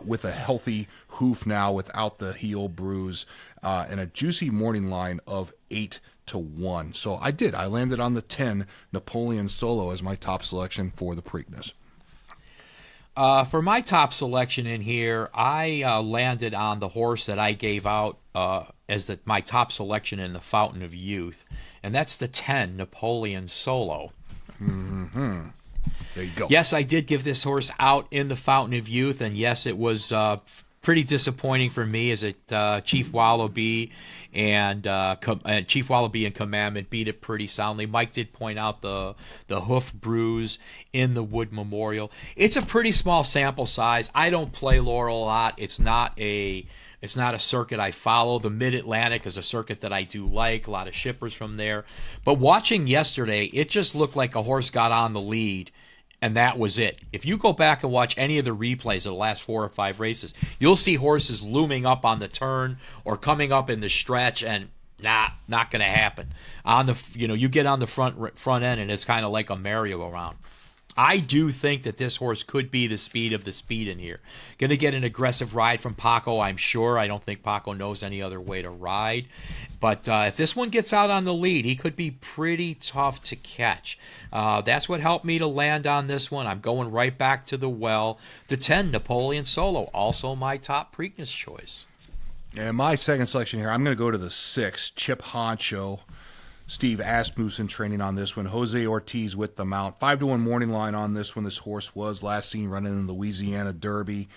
with a healthy hoof now, without the heel bruise, and a juicy morning line of 8-1. So I landed on the 10, Napoleon Solo, as my top selection for the Preakness. For my top selection in here, I landed on the horse that I gave out as my top selection in the Fountain of Youth, and that's the 10, Napoleon Solo. Mm-hmm. There you go. Yes, I did give this horse out in the Fountain of Youth, and yes, it was pretty disappointing for me as Chief Wallaby and Chief Wallaby and Commandment beat it pretty soundly. Mike did point out the hoof bruise in the Wood Memorial. It's a pretty small sample size. I don't play Laurel a lot. It's not a circuit I follow. The Mid-Atlantic is a circuit that I do like. A lot of shippers from there. But watching yesterday, it just looked like a horse got on the lead, and that was it. If you go back and watch any of the replays of the last 4 or 5 races, you'll see horses looming up on the turn or coming up in the stretch, and not going to happen. You get on the front end, and it's kind of like a merry-go-round. I do think that this horse could be the speed of the speed in here. Going to get an aggressive ride from Paco, I'm sure. I don't think Paco knows any other way to ride. But if this one gets out on the lead, he could be pretty tough to catch. That's what helped me to land on this one. I'm going right back to the well. The 10, Napoleon Solo, also my top Preakness choice. And my second selection here, I'm going to go to the 6, Chip Honcho. Steve Asmussen training on this one. Jose Ortiz with the mount. 5-1 morning line on this one. This horse was last seen running in the Louisiana Derby.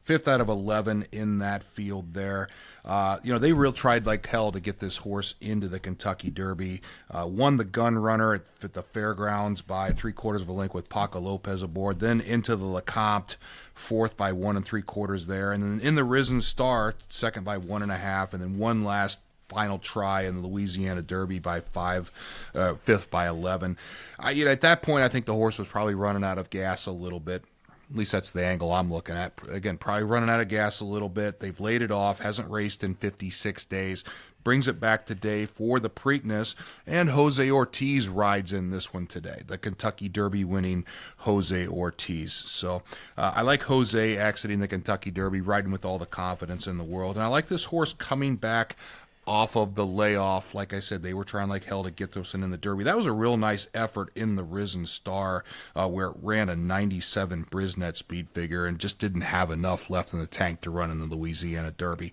fifth out of 11 in that field there. They real tried like hell to get this horse into the Kentucky Derby. Won the gun runner at the fairgrounds by 3/4 of a length with Paco Lopez aboard. Then into the Lecomte, fourth by 1 3/4 there. And then in the Risen Star, second by 1.5. And then one last final try in the Louisiana Derby by 5, fifth by 11. At that point, I think the horse was probably running out of gas a little bit. At least that's the angle I'm looking at. Again, probably running out of gas a little bit. They've laid it off, hasn't raced in 56 days. Brings it back today for the Preakness, and Jose Ortiz rides in this one today. The Kentucky Derby winning Jose Ortiz. So I like Jose exiting the Kentucky Derby, riding with all the confidence in the world. And I like this horse coming back off of the layoff. Like I said, they were trying like hell to get this one in the Derby. That was a real nice effort in the Risen Star, where it ran a 97 Brisnet speed figure and just didn't have enough left in the tank to run in the Louisiana Derby.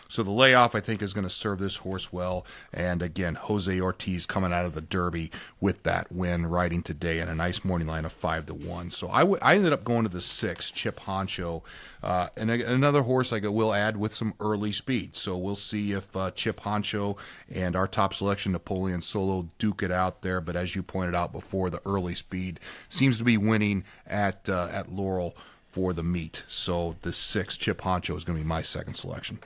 So the layoff, I think, is going to serve this horse well. And again, Jose Ortiz coming out of the Derby with that win, riding today in a nice morning line of 5-1. So I ended up going to the 6, Chip Honcho, and another horse I will add with some early speed. So we'll see if Chip Honcho and our top selection, Napoleon Solo, duke it out there. But as you pointed out before, the early speed seems to be winning at Laurel for the meet. So the 6, Chip Honcho, is going to be my second selection.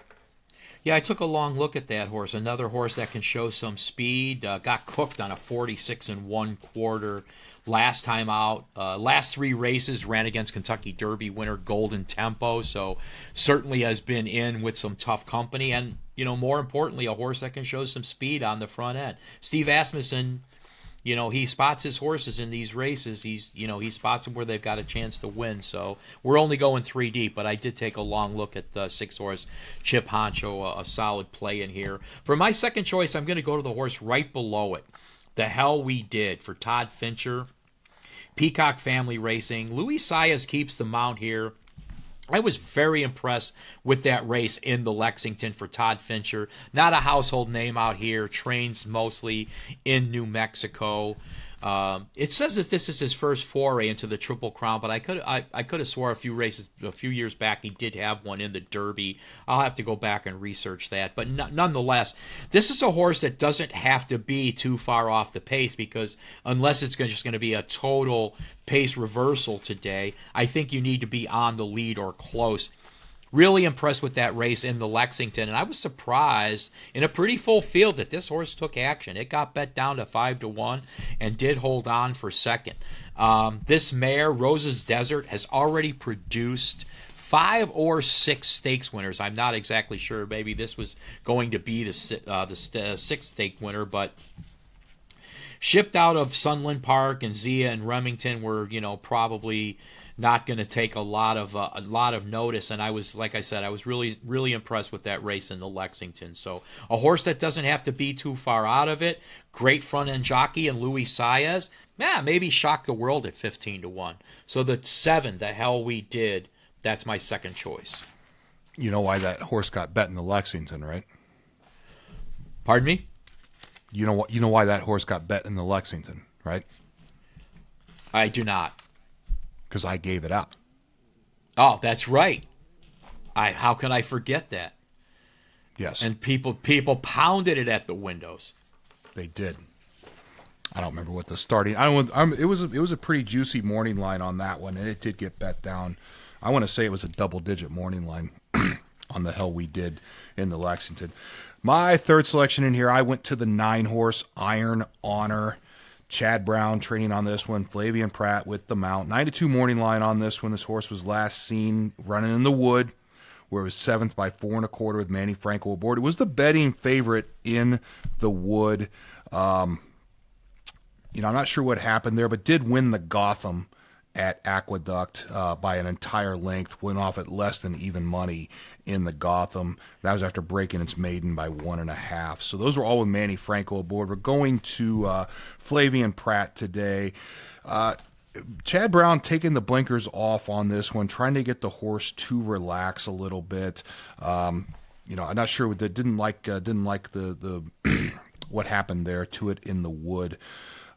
Yeah, I took a long look at that horse. Another horse that can show some speed. Got cooked on a 46 1/4 last time out. Last 3 races ran against Kentucky Derby winner Golden Tempo. So certainly has been in with some tough company. And, more importantly, a horse that can show some speed on the front end. Steve Asmussen, he spots his horses in these races. He spots them where they've got a chance to win. So we're only going 3 deep, but I did take a long look at the 6 horse Chip Honcho, a solid play in here. For my second choice, I'm going to go to the horse right below it, The Hell We Did, for Todd Fincher. Peacock Family Racing. Luis Saez keeps the mount here. I was very impressed with that race in the Lexington for Todd Fincher. Not a household name out here. Trains mostly in New Mexico. It says that this is his first foray into the Triple Crown, but I could have swore a few years back he did have one in the Derby. I'll have to go back and research that. But nonetheless, this is a horse that doesn't have to be too far off the pace, because unless it's just going to be a total pace reversal today, I think you need to be on the lead or close. Really impressed with that race in the Lexington, and I was surprised in a pretty full field that this horse took action. It got bet down to 5-1 and did hold on for second. This mare, Rose's Desert, has already produced 5 or 6 stakes winners. I'm not exactly sure. Maybe this was going to be the 6th stake winner, but shipped out of Sunland Park, and Zia and Remington were, probably not going to take a lot of notice. And I was, like I said, I was really, really impressed with that race in the Lexington. So a horse that doesn't have to be too far out of it. Great front end jockey in Luis Saez. Maybe shock the world at 15-1. So the 7, The Hell We Did, that's my second choice. You know why that horse got bet in the Lexington, right? Pardon me? You know why that horse got bet in the Lexington, right? I do not. Because I gave it out. Oh, that's right. How can I forget that? Yes. And people pounded it at the windows. They did. I don't remember what the starting. It was a pretty juicy morning line on that one, and it did get bet down. I want to say it was a double-digit morning line on The Hell We Did in the Lexington. My third selection in here, I went to the 9 horse Iron Honor. Chad Brown training on this one. Flavian Pratt with the mount. 9-2 morning line on this one. This horse was last seen running in the Wood, where it was 7th by 4 1/4 with Manny Franco aboard. It was the betting favorite in the Wood. I'm not sure what happened there, but did win the Gotham at Aqueduct by an entire length. Went off at less than even money in the Gotham. That was after breaking its maiden by 1.5. So those were all with Manny Franco aboard. We're going to Flavian Pratt today. Chad Brown taking the blinkers off on this one, trying to get the horse to relax a little bit. I'm not sure what didn't like the what happened there to it in the Wood.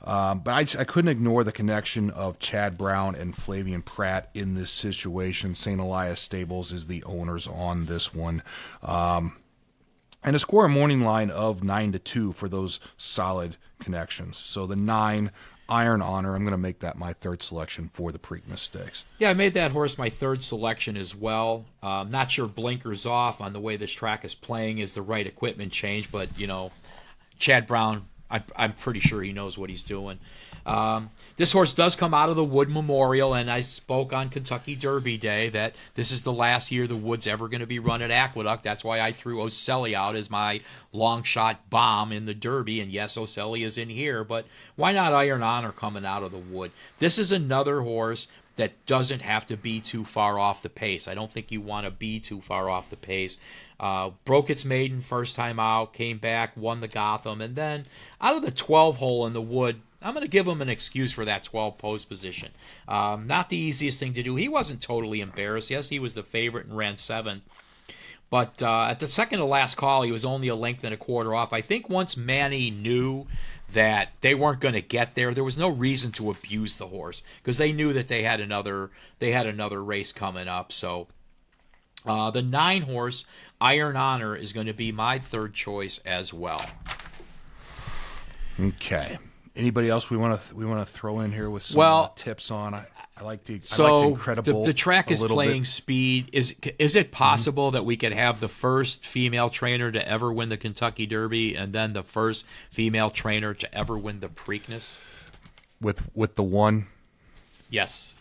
But I couldn't ignore the connection of Chad Brown and Flavian Pratt in this situation. St. Elias Stables is the owners on this one. And a score a morning line of 9-2 for those solid connections. So the 9, Iron Honor, I'm going to make that my third selection for the Preakness Stakes. Yeah, I made that horse my third selection as well. Not sure blinkers off on the way this track is playing is the right equipment change, but, Chad Brown, I'm pretty sure he knows what he's doing. This horse does come out of the Wood Memorial, and I spoke on Kentucky Derby Day that this is the last year the Wood's ever going to be run at Aqueduct. That's why I threw Ocelli out as my long shot bomb in the Derby, and yes, Ocelli is in here, but why not Iron Honor coming out of the Wood? This is another horse that doesn't have to be too far off the pace. I don't think you want to be too far off the pace. Broke its maiden first time out, came back, won the Gotham, and then out of the 12 hole in the Wood, I'm going to give him an excuse for that 12 post position. Not the easiest thing to do. He wasn't totally embarrassed. Yes, he was the favorite and ran 7. But at the second to last call, he was only a length and a quarter off. I think once Manny knew that they weren't going to get there was no reason to abuse the horse because they knew that they had another race coming up. So the 9 horse, Iron Honor, is going to be my third choice as well. Okay. Anybody else we want to throw in here with some tips on? I like the Incredible. The track is playing bit. Speed. Is it possible that we could have the first female trainer to ever win the Kentucky Derby and then the first female trainer to ever win the Preakness? With the one? Yes.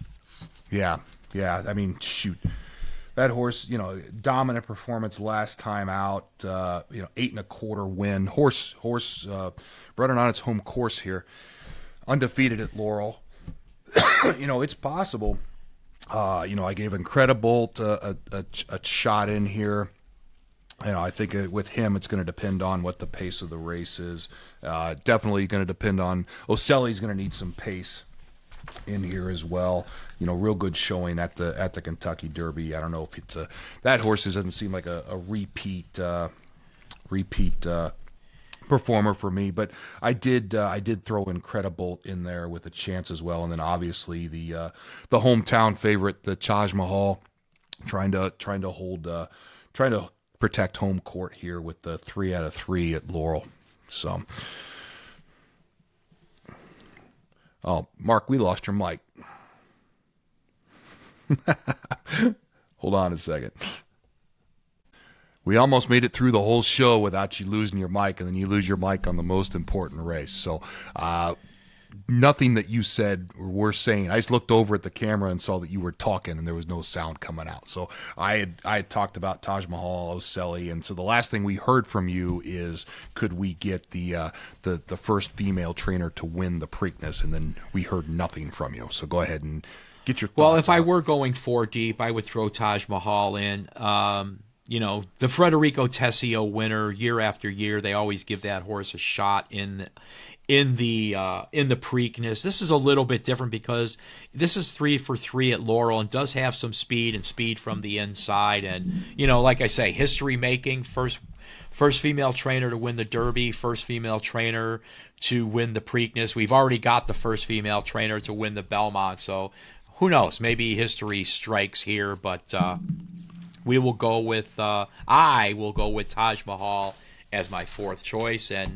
Yeah. I mean, shoot. That horse, dominant performance last time out. 8 1/4 win. Horse running on its home course here, undefeated at Laurel. It's possible. I gave Incredible a shot in here. I think with him, it's going to depend on what the pace of the race is. Definitely going to depend on Ocelli's going to need some pace in here as well. Real good showing at the Kentucky Derby. I don't know if it's that horse doesn't seem like a repeat performer for me, but I did throw Incredible in there with a chance as well, and then obviously the hometown favorite, the Taj Mahal, trying to protect home court here with the 3 out of 3 at Laurel. So, Mark, we lost your mic. Hold on a second. We almost made it through the whole show without you losing your mic, and then you lose your mic on the most important race. So nothing that you said or were saying. I just looked over at the camera and saw that you were talking, and there was no sound coming out. So I had talked about Taj Mahal, Ocelli, and so the last thing we heard from you is, could we get the first female trainer to win the Preakness? And then we heard nothing from you. So go ahead and get your thoughts. Well, if I were going 4 deep, I would throw Taj Mahal in. The Federico Tessio winner year after year, they always give that horse a shot in the Preakness. This is a little bit different because this is 3 for 3 at Laurel and does have some speed from the inside. And, like I say, history making, first female trainer to win the Derby, first female trainer to win the Preakness. We've already got the first female trainer to win the Belmont. So who knows? Maybe history strikes here, but we will go with I will go with Taj Mahal as my 4th choice, and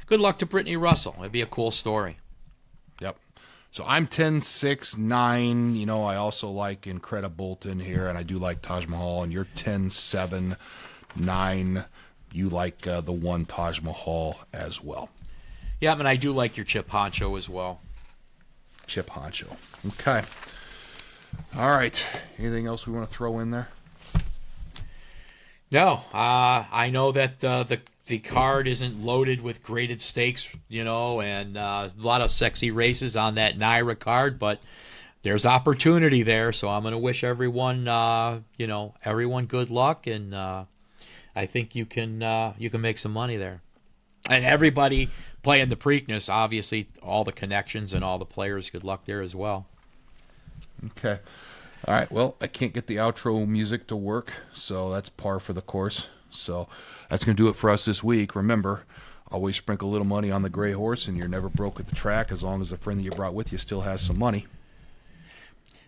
good luck to Brittany Russell. It'd be a cool story. Yep. So I'm 10-6-9. I also like Incredible in here, and I do like Taj Mahal. And you're 10-7-9. You like the one Taj Mahal as well. Yeah, and I do like your Chip Honcho as well. Chip Honcho. Okay. All right. Anything else we want to throw in there? No, I know that the card isn't loaded with graded stakes, and a lot of sexy races on that Naira card, but there's opportunity there. So I'm going to wish everyone, everyone good luck, and I think you can make some money there. And everybody playing the Preakness, obviously, all the connections and all the players, good luck there as well. Okay. All right, well, I can't get the outro music to work, so that's par for the course. So that's going to do it for us this week. Remember, Always sprinkle a little money on the gray horse, and you're never broke at the track as long as the friend that you brought with you still has some money.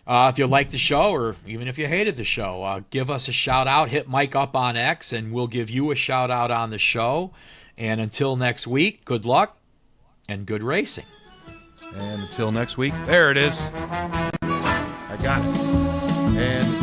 If you like the show, or even if you hated the show, give us a shout out. Hit Mike up on X, and we'll give you a shout out on the show. And until next week, good luck and good racing. And until next week, there it is. I got it. And